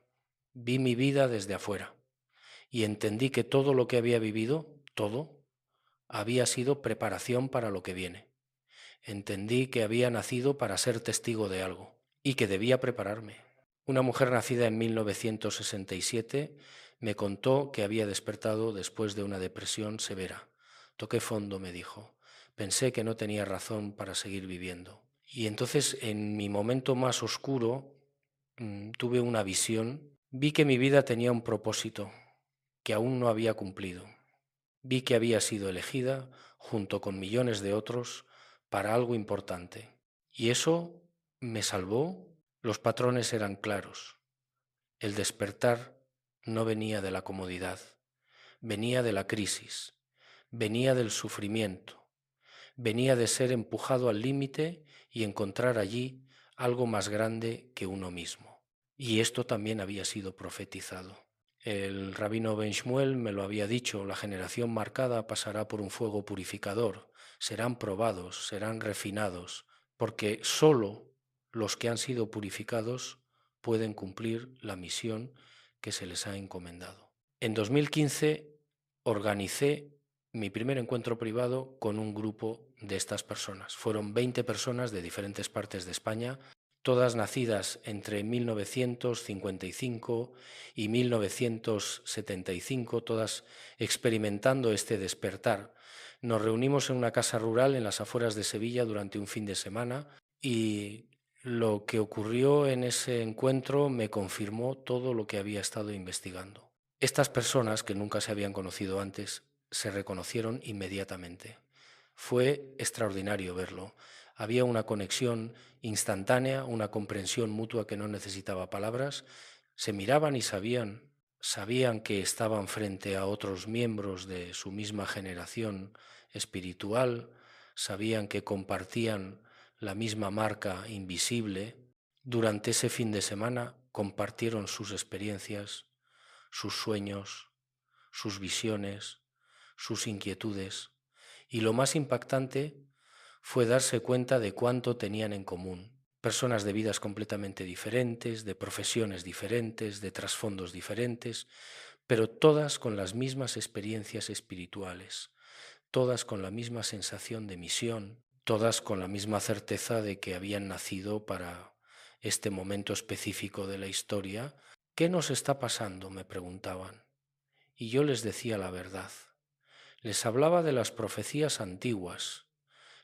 vi mi vida desde afuera y entendí que todo lo que había vivido, todo, había sido preparación para lo que viene. Entendí que había nacido para ser testigo de algo y que debía prepararme. Una mujer nacida en 1967 me contó que había despertado después de una depresión severa. Toqué fondo, me dijo. Pensé que no tenía razón para seguir viviendo. Y entonces, en mi momento más oscuro, tuve una visión. Vi que mi vida tenía un propósito que aún no había cumplido. Vi que había sido elegida, junto con millones de otros, para algo importante. Y eso me salvó. Los patrones eran claros. El despertar no venía de la comodidad, venía de la crisis, venía del sufrimiento, venía de ser empujado al límite y encontrar allí algo más grande que uno mismo. Y esto también había sido profetizado. El rabino Ben Shmuel me lo había dicho: la generación marcada pasará por un fuego purificador, serán probados, serán refinados, porque solo los que han sido purificados pueden cumplir la misión que se les ha encomendado. En 2015 organicé mi primer encuentro privado con un grupo de estas personas. Fueron 20 personas de diferentes partes de España, todas nacidas entre 1955 y 1975, todas experimentando este despertar. Nos reunimos en una casa rural en las afueras de Sevilla durante un fin de semana y lo que ocurrió en ese encuentro me confirmó todo lo que había estado investigando. Estas personas, que nunca se habían conocido antes, se reconocieron inmediatamente. Fue extraordinario verlo. Había una conexión instantánea, una comprensión mutua que no necesitaba palabras. Se miraban y sabían que estaban frente a otros miembros de su misma generación espiritual, sabían que compartían la misma marca invisible. Durante ese fin de semana compartieron sus experiencias, sus sueños, sus visiones, sus inquietudes, y lo más impactante fue darse cuenta de cuánto tenían en común. Personas de vidas completamente diferentes, de profesiones diferentes, de trasfondos diferentes, pero todas con las mismas experiencias espirituales, todas con la misma sensación de misión, todas con la misma certeza de que habían nacido para este momento específico de la historia. ¿Qué nos está pasando?, me preguntaban. Y yo les decía la verdad. Les hablaba de las profecías antiguas,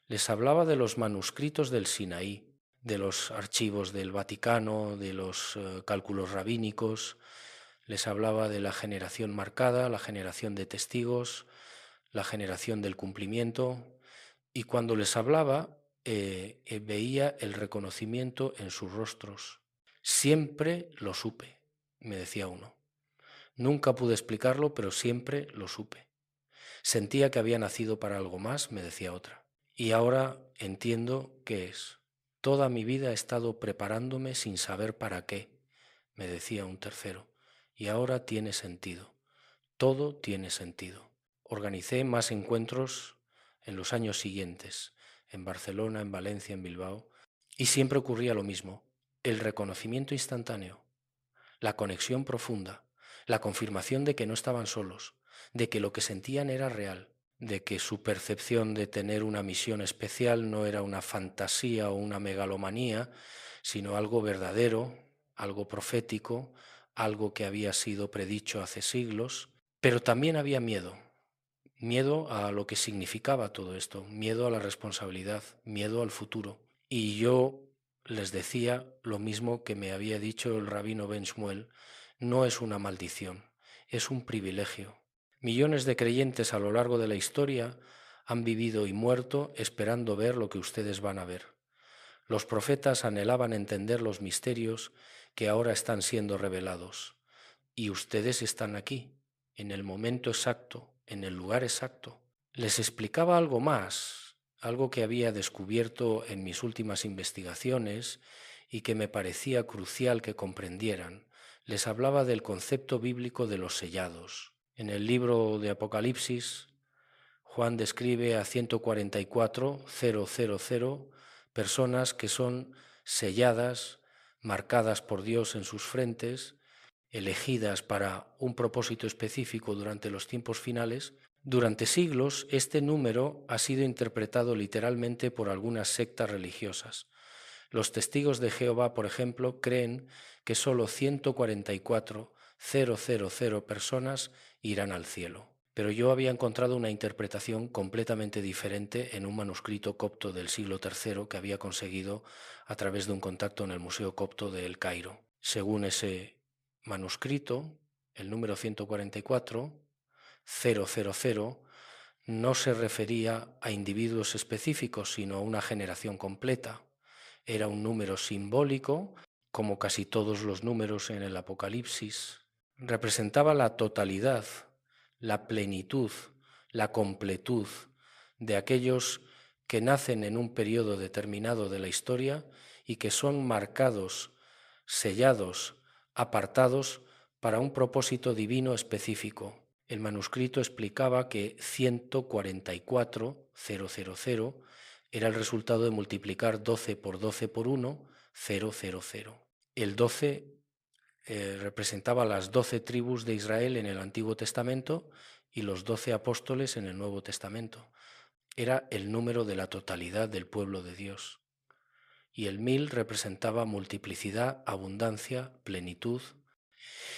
les hablaba de los manuscritos del Sinaí, de los archivos del Vaticano, de los cálculos rabínicos, les hablaba de la generación marcada, la generación de testigos, la generación del cumplimiento, y cuando les hablaba veía el reconocimiento en sus rostros. Siempre lo supe, me decía uno. Nunca pude explicarlo, pero siempre lo supe. Sentía que había nacido para algo más, me decía otra. Y ahora entiendo qué es. Toda mi vida he estado preparándome sin saber para qué, me decía un tercero. Y ahora tiene sentido. Todo tiene sentido. Organicé más encuentros en los años siguientes, en Barcelona, en Valencia, en Bilbao, y siempre ocurría lo mismo: el reconocimiento instantáneo, la conexión profunda, la confirmación de que no estaban solos, de que lo que sentían era real, de que su percepción de tener una misión especial no era una fantasía o una megalomanía, sino algo verdadero, algo profético, algo que había sido predicho hace siglos. Pero también había miedo, miedo a lo que significaba todo esto, miedo a la responsabilidad, miedo al futuro. Y yo les decía lo mismo que me había dicho el rabino Ben Shmuel: no es una maldición, es un privilegio. Millones de creyentes a lo largo de la historia han vivido y muerto esperando ver lo que ustedes van a ver. Los profetas anhelaban entender los misterios que ahora están siendo revelados. Y ustedes están aquí, en el momento exacto, en el lugar exacto. Les explicaba algo más, algo que había descubierto en mis últimas investigaciones y que me parecía crucial que comprendieran. Les hablaba del concepto bíblico de los sellados. En el libro de Apocalipsis, Juan describe a 144,000 personas que son selladas, marcadas por Dios en sus frentes, elegidas para un propósito específico durante los tiempos finales. Durante siglos, este número ha sido interpretado literalmente por algunas sectas religiosas. Los testigos de Jehová, por ejemplo, creen que solo 144,000 personas irán al cielo. Pero yo había encontrado una interpretación completamente diferente en un manuscrito copto del siglo III que había conseguido a través de un contacto en el Museo Copto de El Cairo. Según ese manuscrito, el número 144,000 no se refería a individuos específicos, sino a una generación completa. Era un número simbólico, como casi todos los números en el Apocalipsis. Representaba la totalidad, la plenitud, la completud de aquellos que nacen en un periodo determinado de la historia y que son marcados, sellados, apartados para un propósito divino específico. El manuscrito explicaba que 144,000 era el resultado de multiplicar 12 por 12 por 1, 000. El 12 representaba las 12 tribus de Israel en el Antiguo Testamento y los 12 apóstoles en el Nuevo Testamento. Era el número de la totalidad del pueblo de Dios. Y el 1000 representaba multiplicidad, abundancia, plenitud.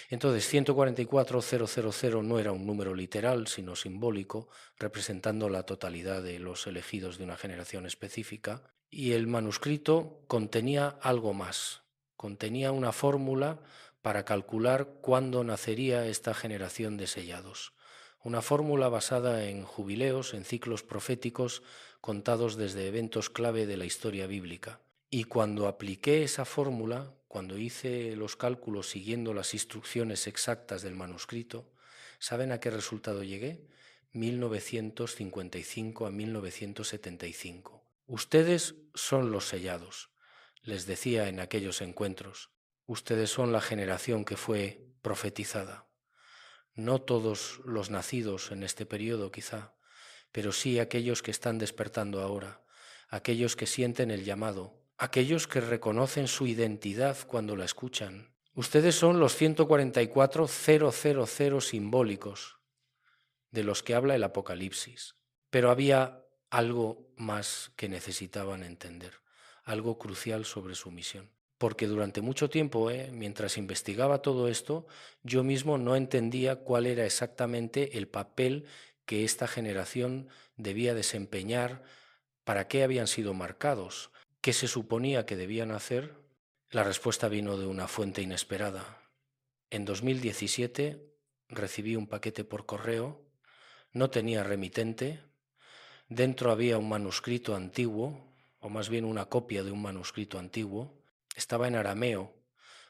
Entonces, 144,000 no era un número literal, sino simbólico, representando la totalidad de los elegidos de una generación específica. Y el manuscrito contenía algo más. Contenía una fórmula para calcular cuándo nacería esta generación de sellados. Una fórmula basada en jubileos, en ciclos proféticos contados desde eventos clave de la historia bíblica. Y cuando apliqué esa fórmula, cuando hice los cálculos siguiendo las instrucciones exactas del manuscrito, ¿saben a qué resultado llegué? 1955 a 1975. Ustedes son los sellados, les decía en aquellos encuentros. Ustedes son la generación que fue profetizada. No todos los nacidos en este periodo quizá, pero sí aquellos que están despertando ahora, aquellos que sienten el llamado, aquellos que reconocen su identidad cuando la escuchan. Ustedes son los 144,000 simbólicos de los que habla el Apocalipsis. Pero había algo más que necesitaban entender, algo crucial sobre su misión. Porque durante mucho tiempo, mientras investigaba todo esto, yo mismo no entendía cuál era exactamente el papel que esta generación debía desempeñar, para qué habían sido marcados, qué se suponía que debían hacer. La respuesta vino de una fuente inesperada. En 2017 recibí un paquete por correo, no tenía remitente, dentro había un manuscrito antiguo, o más bien una copia de un manuscrito antiguo, estaba en arameo,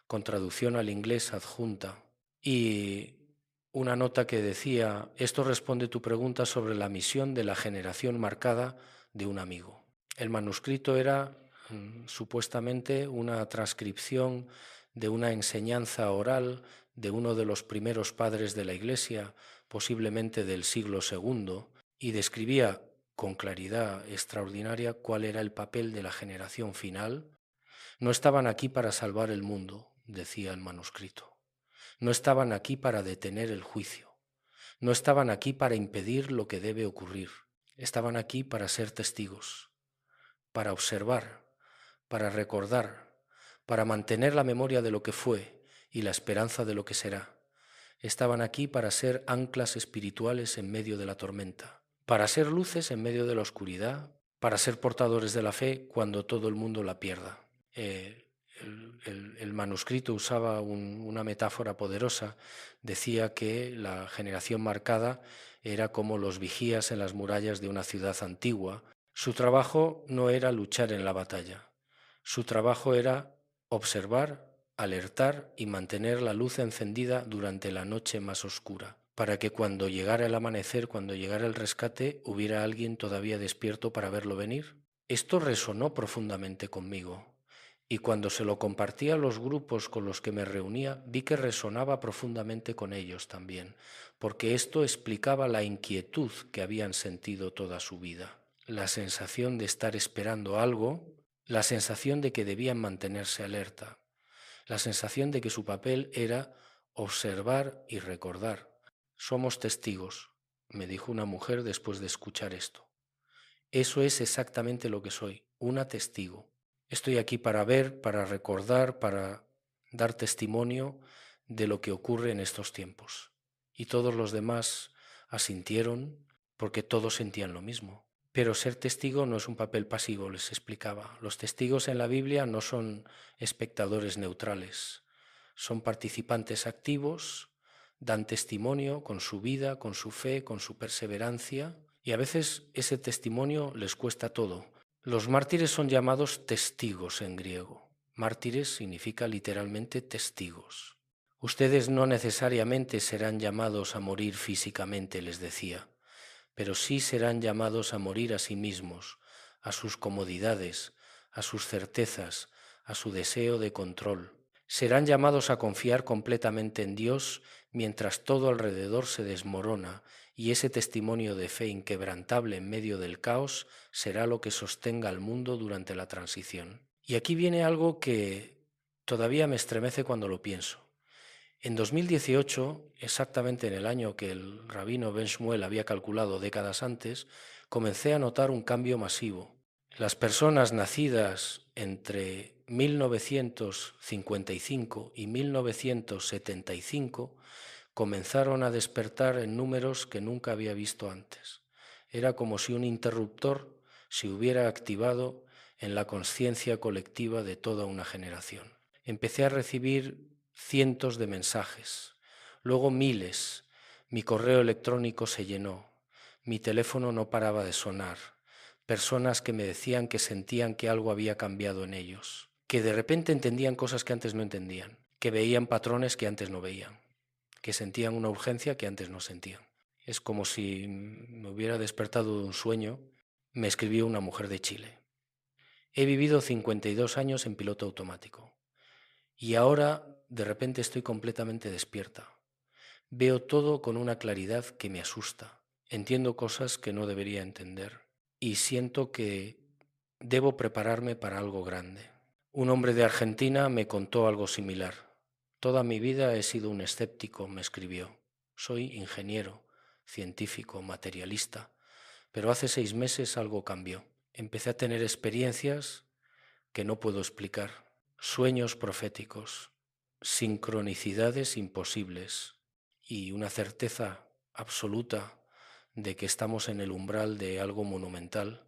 con traducción al inglés adjunta, y una nota que decía: esto responde tu pregunta sobre la misión de la generación marcada de un amigo. El manuscrito era supuestamente una transcripción de una enseñanza oral de uno de los primeros padres de la Iglesia, posiblemente del siglo II, y describía con claridad extraordinaria cuál era el papel de la generación final. No estaban aquí para salvar el mundo, decía el manuscrito. No estaban aquí para detener el juicio. No estaban aquí para impedir lo que debe ocurrir. Estaban aquí para ser testigos, para observar, para recordar, para mantener la memoria de lo que fue y la esperanza de lo que será. Estaban aquí para ser anclas espirituales en medio de la tormenta, para ser luces en medio de la oscuridad, para ser portadores de la fe cuando todo el mundo la pierda. el manuscrito usaba una metáfora poderosa. Decía que la generación marcada era como los vigías en las murallas de una ciudad antigua. Su trabajo no era luchar en la batalla. Su trabajo era observar, alertar y mantener la luz encendida durante la noche más oscura, para que cuando llegara el amanecer, cuando llegara el rescate, hubiera alguien todavía despierto para verlo venir. Esto resonó profundamente conmigo. Y cuando se lo compartía a los grupos con los que me reunía, vi que resonaba profundamente con ellos también, porque esto explicaba la inquietud que habían sentido toda su vida, la sensación de estar esperando algo, la sensación de que debían mantenerse alerta, la sensación de que su papel era observar y recordar. Somos testigos, me dijo una mujer después de escuchar esto. Eso es exactamente lo que soy, una testigo. Estoy aquí para ver, para recordar, para dar testimonio de lo que ocurre en estos tiempos. Y todos los demás asintieron porque todos sentían lo mismo. Pero ser testigo no es un papel pasivo, les explicaba. Los testigos en la Biblia no son espectadores neutrales, son participantes activos, dan testimonio con su vida, con su fe, con su perseverancia, y a veces ese testimonio les cuesta todo. Los mártires son llamados testigos en griego. Mártires significa literalmente testigos. Ustedes no necesariamente serán llamados a morir físicamente, les decía, pero sí serán llamados a morir a sí mismos, a sus comodidades, a sus certezas, a su deseo de control. Serán llamados a confiar completamente en Dios mientras todo alrededor se desmorona, y ese testimonio de fe inquebrantable en medio del caos será lo que sostenga al mundo durante la transición. Y aquí viene algo que todavía me estremece cuando lo pienso. En 2018, exactamente en el año que el rabino Ben Shmuel había calculado décadas antes, comencé a notar un cambio masivo. Las personas nacidas entre 1955 y 1975 comenzaron a despertar en números que nunca había visto antes. Era como si un interruptor se hubiera activado en la conciencia colectiva de toda una generación. Empecé a recibir cientos de mensajes, luego miles. Mi correo electrónico se llenó, mi teléfono no paraba de sonar. Personas que me decían que sentían que algo había cambiado en ellos, que de repente entendían cosas que antes no entendían, que veían patrones que antes no veían, que sentían una urgencia que antes no sentían. Es como si me hubiera despertado de un sueño. Me escribió una mujer de Chile. He vivido 52 años en piloto automático y ahora de repente estoy completamente despierta. Veo todo con una claridad que me asusta. Entiendo cosas que no debería entender y siento que debo prepararme para algo grande. Un hombre de Argentina me contó algo similar. Toda mi vida he sido un escéptico, me escribió. Soy ingeniero, científico, materialista, pero hace 6 meses algo cambió. Empecé a tener experiencias que no puedo explicar, sueños proféticos, sincronicidades imposibles y una certeza absoluta de que estamos en el umbral de algo monumental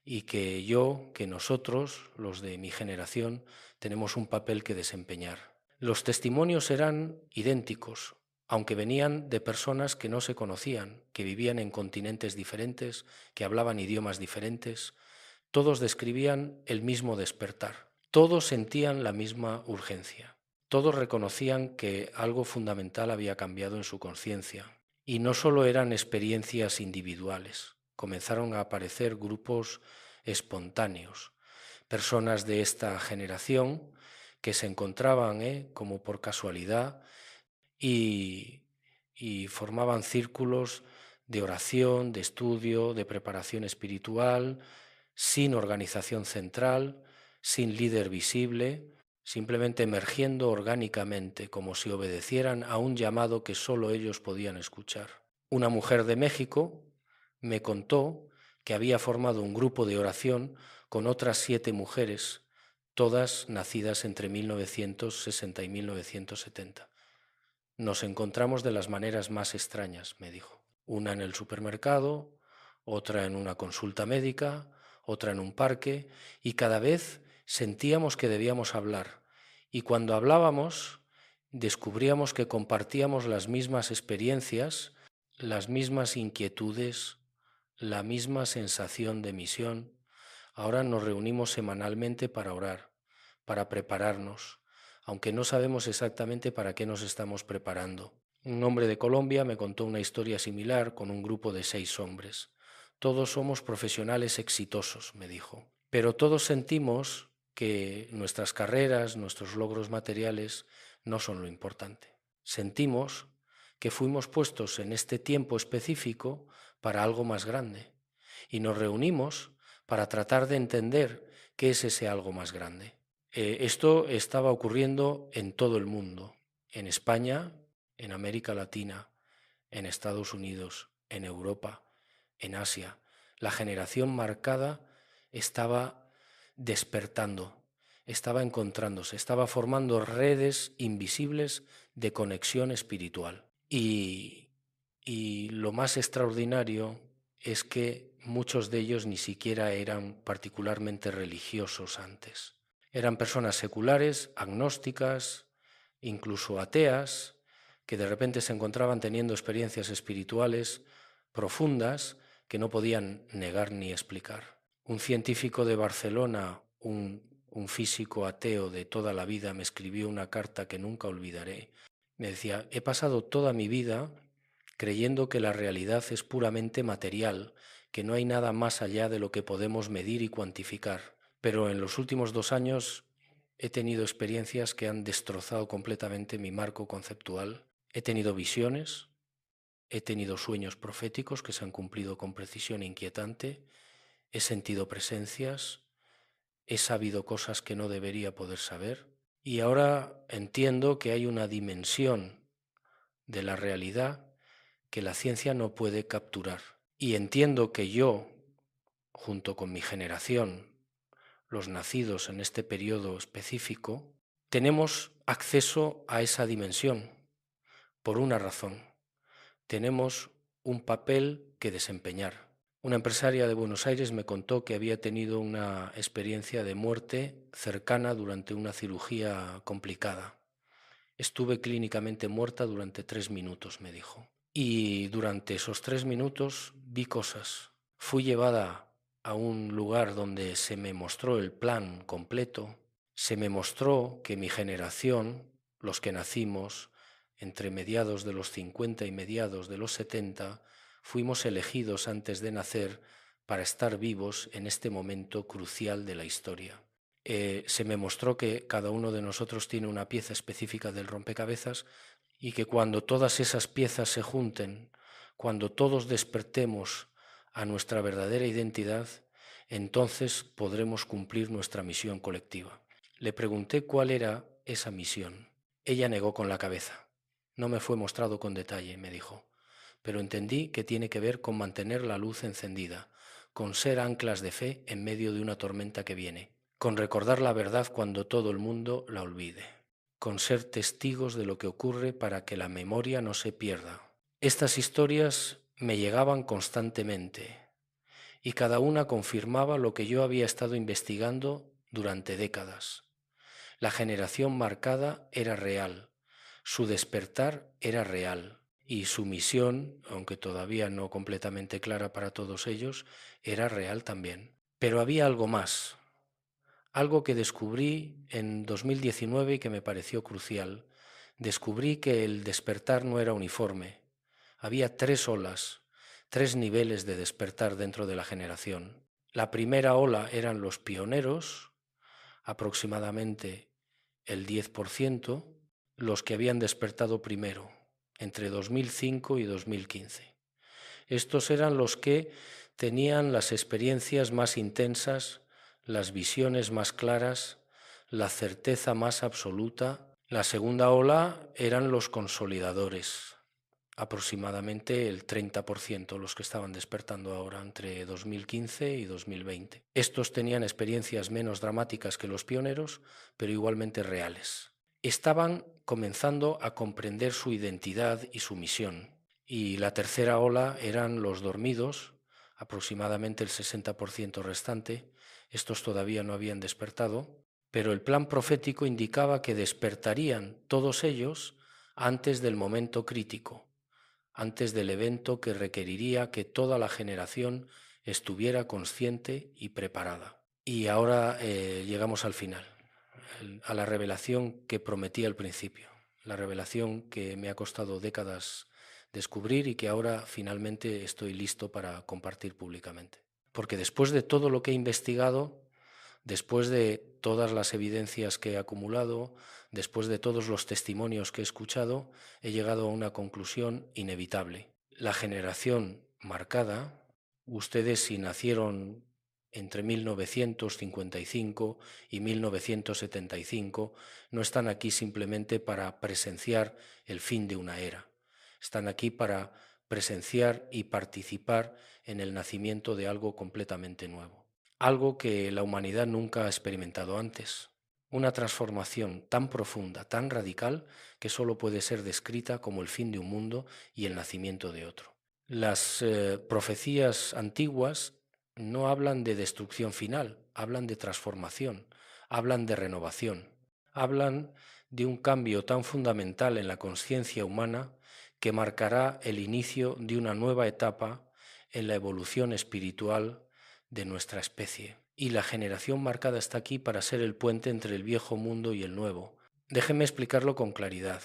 y que nosotros, los de mi generación, tenemos un papel que desempeñar. Los testimonios eran idénticos, aunque venían de personas que no se conocían, que vivían en continentes diferentes, que hablaban idiomas diferentes. Todos describían el mismo despertar, todos sentían la misma urgencia, todos reconocían que algo fundamental había cambiado en su conciencia. Y no solo eran experiencias individuales, comenzaron a aparecer grupos espontáneos, personas de esta generación que se encontraban como por casualidad y formaban círculos de oración, de estudio, de preparación espiritual, sin organización central, sin líder visible, simplemente emergiendo orgánicamente, como si obedecieran a un llamado que solo ellos podían escuchar. Una mujer de México me contó que había formado un grupo de oración con otras 7 mujeres, todas nacidas entre 1960 y 1970. Nos encontramos de las maneras más extrañas, me dijo. Una en el supermercado, otra en una consulta médica, otra en un parque, y cada vez Sentíamos que debíamos hablar y cuando hablábamos descubríamos que compartíamos las mismas experiencias, las mismas inquietudes, la misma sensación de misión. Ahora nos reunimos semanalmente para orar, para prepararnos, aunque no sabemos exactamente para qué nos estamos preparando. Un hombre de Colombia me contó una historia similar con un grupo de 6 hombres. Todos somos profesionales exitosos, me dijo, pero todos sentimos que nuestras carreras, nuestros logros materiales no son lo importante. Sentimos que fuimos puestos en este tiempo específico para algo más grande y nos reunimos para tratar de entender qué es ese algo más grande. Esto estaba ocurriendo en todo el mundo, en España, en América Latina, en Estados Unidos, en Europa, en Asia. La generación marcada estaba despertando, estaba encontrándose, estaba formando redes invisibles de conexión espiritual. Y lo más extraordinario es que muchos de ellos ni siquiera eran particularmente religiosos antes. Eran personas seculares, agnósticas, incluso ateas, que de repente se encontraban teniendo experiencias espirituales profundas que no podían negar ni explicar. Un científico de Barcelona, un físico ateo de toda la vida, me escribió una carta que nunca olvidaré. Me decía, he pasado toda mi vida creyendo que la realidad es puramente material, que no hay nada más allá de lo que podemos medir y cuantificar. Pero en los últimos 2 años he tenido experiencias que han destrozado completamente mi marco conceptual. He tenido visiones, he tenido sueños proféticos que se han cumplido con precisión inquietante, he sentido presencias, he sabido cosas que no debería poder saber y ahora entiendo que hay una dimensión de la realidad que la ciencia no puede capturar. Y entiendo que yo, junto con mi generación, los nacidos en este periodo específico, tenemos acceso a esa dimensión por una razón. Tenemos un papel que desempeñar. Una empresaria de Buenos Aires me contó que había tenido una experiencia de muerte cercana durante una cirugía complicada. Estuve clínicamente muerta durante 3 minutos, me dijo. Y durante esos 3 minutos vi cosas. Fui llevada a un lugar donde se me mostró el plan completo. Se me mostró que mi generación, los que nacimos entre mediados de los 50 y mediados de los 70, fuimos elegidos antes de nacer para estar vivos en este momento crucial de la historia. Se me mostró que cada uno de nosotros tiene una pieza específica del rompecabezas y que cuando todas esas piezas se junten, cuando todos despertemos a nuestra verdadera identidad, entonces podremos cumplir nuestra misión colectiva. Le pregunté cuál era esa misión. Ella negó con la cabeza. No me fue mostrado con detalle, me dijo, pero entendí que tiene que ver con mantener la luz encendida, con ser anclas de fe en medio de una tormenta que viene, con recordar la verdad cuando todo el mundo la olvide, con ser testigos de lo que ocurre para que la memoria no se pierda. Estas historias me llegaban constantemente y cada una confirmaba lo que yo había estado investigando durante décadas. La generación marcada era real, su despertar era real y su misión, aunque todavía no completamente clara para todos ellos, era real también. Pero había algo más, algo que descubrí en 2019 y que me pareció crucial. Descubrí que el despertar no era uniforme. Había 3 olas, 3 niveles de despertar dentro de la generación. La primera ola eran los pioneros, aproximadamente el 10%, los que habían despertado primero, entre 2005 y 2015. Estos eran los que tenían las experiencias más intensas, las visiones más claras, la certeza más absoluta. La segunda ola eran los consolidadores, aproximadamente el 30% los que estaban despertando ahora entre 2015 y 2020. Estos tenían experiencias menos dramáticas que los pioneros, pero igualmente reales. Estaban comenzando a comprender su identidad y su misión. Y la tercera ola eran los dormidos, aproximadamente el 60% restante, Estos todavía no habían despertado, pero el plan profético indicaba que despertarían todos ellos antes del momento crítico, antes del evento que requeriría que toda la generación estuviera consciente y preparada. Y ahora llegamos al final, a la revelación que prometí al principio, la revelación que me ha costado décadas descubrir y que ahora finalmente estoy listo para compartir públicamente. Porque después de todo lo que he investigado, después de todas las evidencias que he acumulado, después de todos los testimonios que he escuchado, he llegado a una conclusión inevitable. La generación marcada, ustedes si nacieron entre 1955 y 1975, no están aquí simplemente para presenciar el fin de una era. Están aquí para presenciar y participar en el nacimiento de algo completamente nuevo. Algo que la humanidad nunca ha experimentado antes. Una transformación tan profunda, tan radical, que solo puede ser descrita como el fin de un mundo y el nacimiento de otro. Las profecías antiguas no hablan de destrucción final, hablan de transformación, hablan de renovación, hablan de un cambio tan fundamental en la conciencia humana que marcará el inicio de una nueva etapa en la evolución espiritual de nuestra especie. Y la generación marcada está aquí para ser el puente entre el viejo mundo y el nuevo. Déjenme explicarlo con claridad.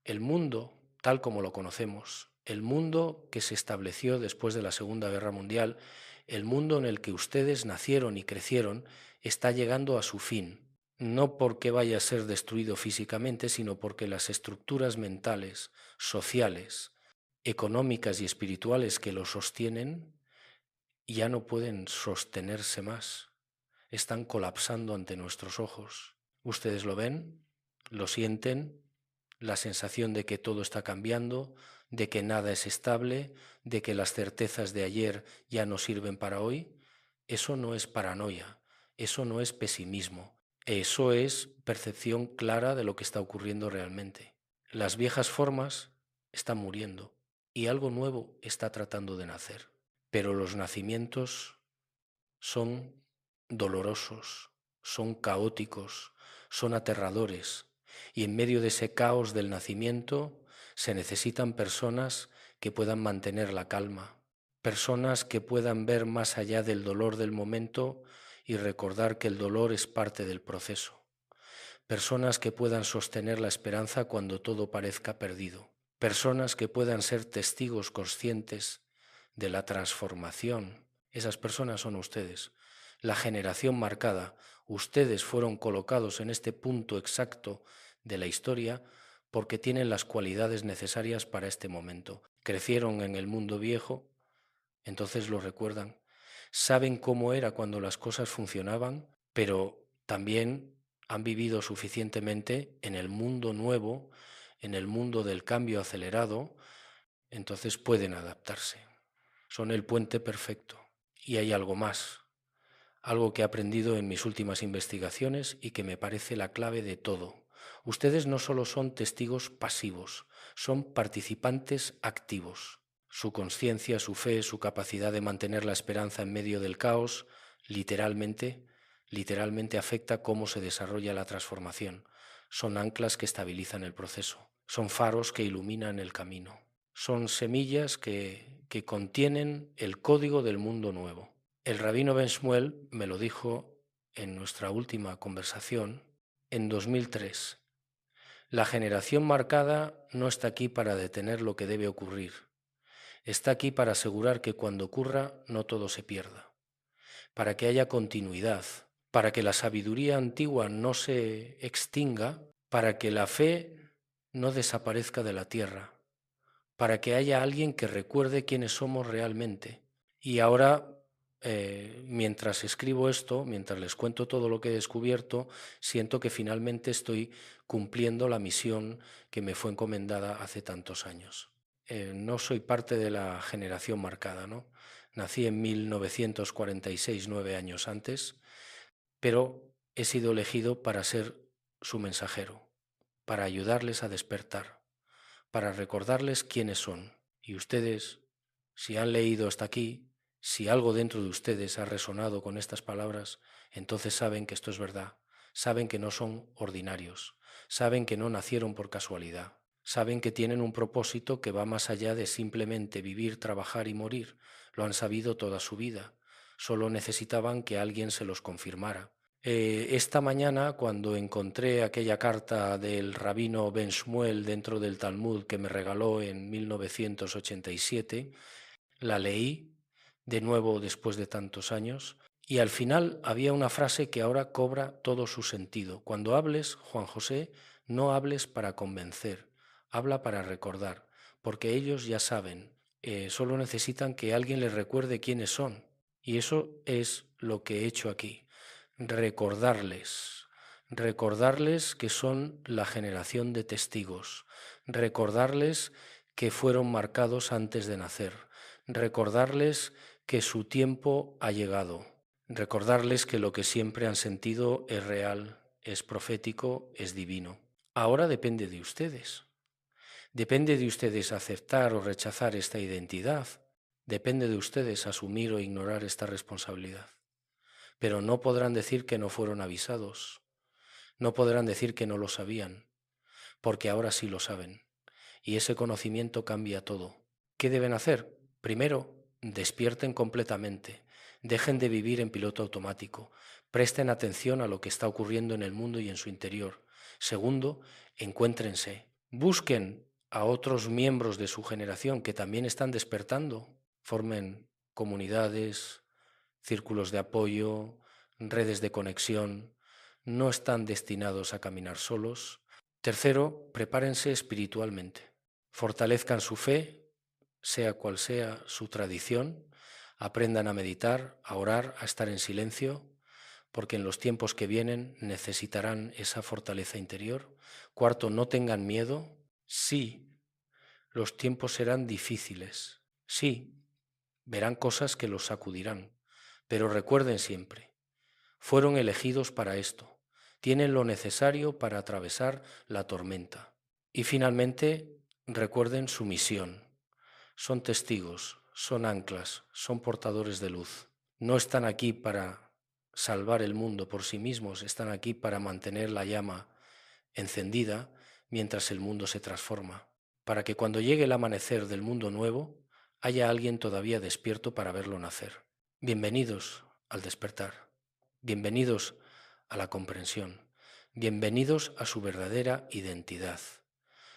El mundo, tal como lo conocemos, el mundo que se estableció después de la Segunda Guerra Mundial, el mundo en el que ustedes nacieron y crecieron, está llegando a su fin. No porque vaya a ser destruido físicamente, sino porque las estructuras mentales, sociales, económicas y espirituales que lo sostienen ya no pueden sostenerse más. Están colapsando ante nuestros ojos. Ustedes lo ven, lo sienten, la sensación de que todo está cambiando, de que nada es estable, de que las certezas de ayer ya no sirven para hoy. Eso no es paranoia, eso no es pesimismo, eso es percepción clara de lo que está ocurriendo realmente. Las viejas formas están muriendo y algo nuevo está tratando de nacer. Pero los nacimientos son dolorosos, son caóticos, son aterradores, y en medio de ese caos del nacimiento se necesitan personas que puedan mantener la calma, personas que puedan ver más allá del dolor del momento y recordar que el dolor es parte del proceso, personas que puedan sostener la esperanza cuando todo parezca perdido, personas que puedan ser testigos conscientes de la transformación. Esas personas son ustedes, la generación marcada. Ustedes fueron colocados en este punto exacto de la historia porque tienen las cualidades necesarias para este momento. Crecieron en el mundo viejo, entonces lo recuerdan. Saben cómo era cuando las cosas funcionaban, pero también han vivido suficientemente en el mundo nuevo, en el mundo del cambio acelerado, entonces pueden adaptarse. Son el puente perfecto. Y hay algo más, algo que he aprendido en mis últimas investigaciones y que me parece la clave de todo. Ustedes no solo son testigos pasivos, son participantes activos. Su conciencia, su fe, su capacidad de mantener la esperanza en medio del caos, literalmente afecta cómo se desarrolla la transformación. Son anclas que estabilizan el proceso, son faros que iluminan el camino. Son semillas que contienen el código del mundo nuevo. El rabino Ben Shmuel me lo dijo en nuestra última conversación en 2003. La generación marcada no está aquí para detener lo que debe ocurrir. Está aquí para asegurar que cuando ocurra no todo se pierda, para que haya continuidad, para que la sabiduría antigua no se extinga, para que la fe no desaparezca de la tierra, para que haya alguien que recuerde quiénes somos realmente. Y ahora, mientras escribo esto, mientras les cuento todo lo que he descubierto, siento que finalmente estoy cumpliendo la misión que me fue encomendada hace tantos años. No soy parte de la generación marcada, ¿no? Nací en 1946, 9 años antes, pero he sido elegido para ser su mensajero, para ayudarles a despertar, para recordarles quiénes son. Y ustedes, si han leído hasta aquí, Si algo dentro de ustedes ha resonado con estas palabras, entonces saben que esto es verdad, saben que no son ordinarios, saben que no nacieron por casualidad, saben que tienen un propósito que va más allá de simplemente vivir, trabajar y morir. Lo han sabido toda su vida, solo necesitaban que alguien se los confirmara. Esta mañana, cuando encontré aquella carta del rabino Ben Shmuel dentro del Talmud que me regaló en 1987, la leí de nuevo después de tantos años y al final había una frase que ahora cobra todo su sentido. Cuando hables, Juan José, no hables para convencer, habla para recordar, porque ellos ya saben, solo necesitan que alguien les recuerde quiénes son. Y eso es lo que he hecho aquí, recordarles, recordarles que son la generación de testigos, recordarles que fueron marcados antes de nacer, recordarles que su tiempo ha llegado, recordarles que lo que siempre han sentido es real, es profético, es divino. Ahora depende de ustedes. Depende de ustedes aceptar o rechazar esta identidad. Depende de ustedes asumir o ignorar esta responsabilidad. Pero no podrán decir que no fueron avisados. No podrán decir que no lo sabían, porque ahora sí lo saben. Y ese conocimiento cambia todo. ¿Qué deben hacer? Primero, despierten completamente. Dejen de vivir en piloto automático. Presten atención a lo que está ocurriendo en el mundo y en su interior. Segundo, encuéntrense. Busquen a otros miembros de su generación que también están despertando. Formen comunidades, círculos de apoyo, redes de conexión. No están destinados a caminar solos. Tercero, prepárense espiritualmente. Fortalezcan su fe, sea cual sea su tradición. Aprendan a meditar, a orar, a estar en silencio, porque en los tiempos que vienen necesitarán esa fortaleza interior. Cuarto, no tengan miedo. Sí, los tiempos serán difíciles. Sí, verán cosas que los sacudirán. Pero recuerden siempre, fueron elegidos para esto. Tienen lo necesario para atravesar la tormenta. Y finalmente, recuerden su misión. Son testigos, son anclas, son portadores de luz. No están aquí para salvar el mundo por sí mismos, están aquí para mantener la llama encendida mientras el mundo se transforma, para que cuando llegue el amanecer del mundo nuevo, haya alguien todavía despierto para verlo nacer. Bienvenidos al despertar, bienvenidos a la comprensión, bienvenidos a su verdadera identidad.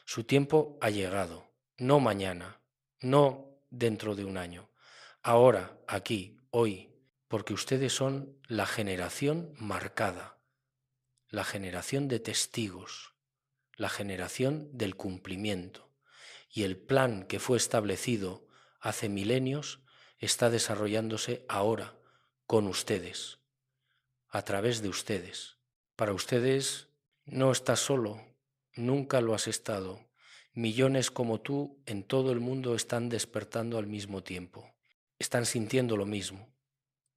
Su tiempo ha llegado, no mañana, no dentro de un año, ahora, aquí, hoy, porque ustedes son la generación marcada, la generación de testigos, la generación del cumplimiento. Y el plan que fue establecido hace milenios está desarrollándose ahora con ustedes, a través de ustedes. Para ustedes no estás solo, nunca lo has estado. Millones como tú en todo el mundo están despertando al mismo tiempo. Están sintiendo lo mismo,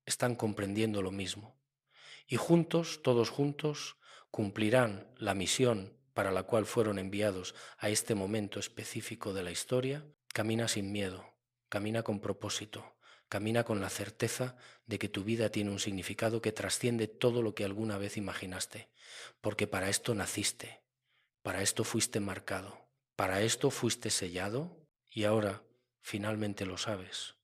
están comprendiendo lo mismo. Y juntos, todos juntos, cumplirán la misión para la cual fueron enviados a este momento específico de la historia. Camina sin miedo, camina con propósito, camina con la certeza de que tu vida tiene un significado que trasciende todo lo que alguna vez imaginaste, porque para esto naciste, para esto fuiste marcado, para esto fuiste sellado y ahora finalmente lo sabes.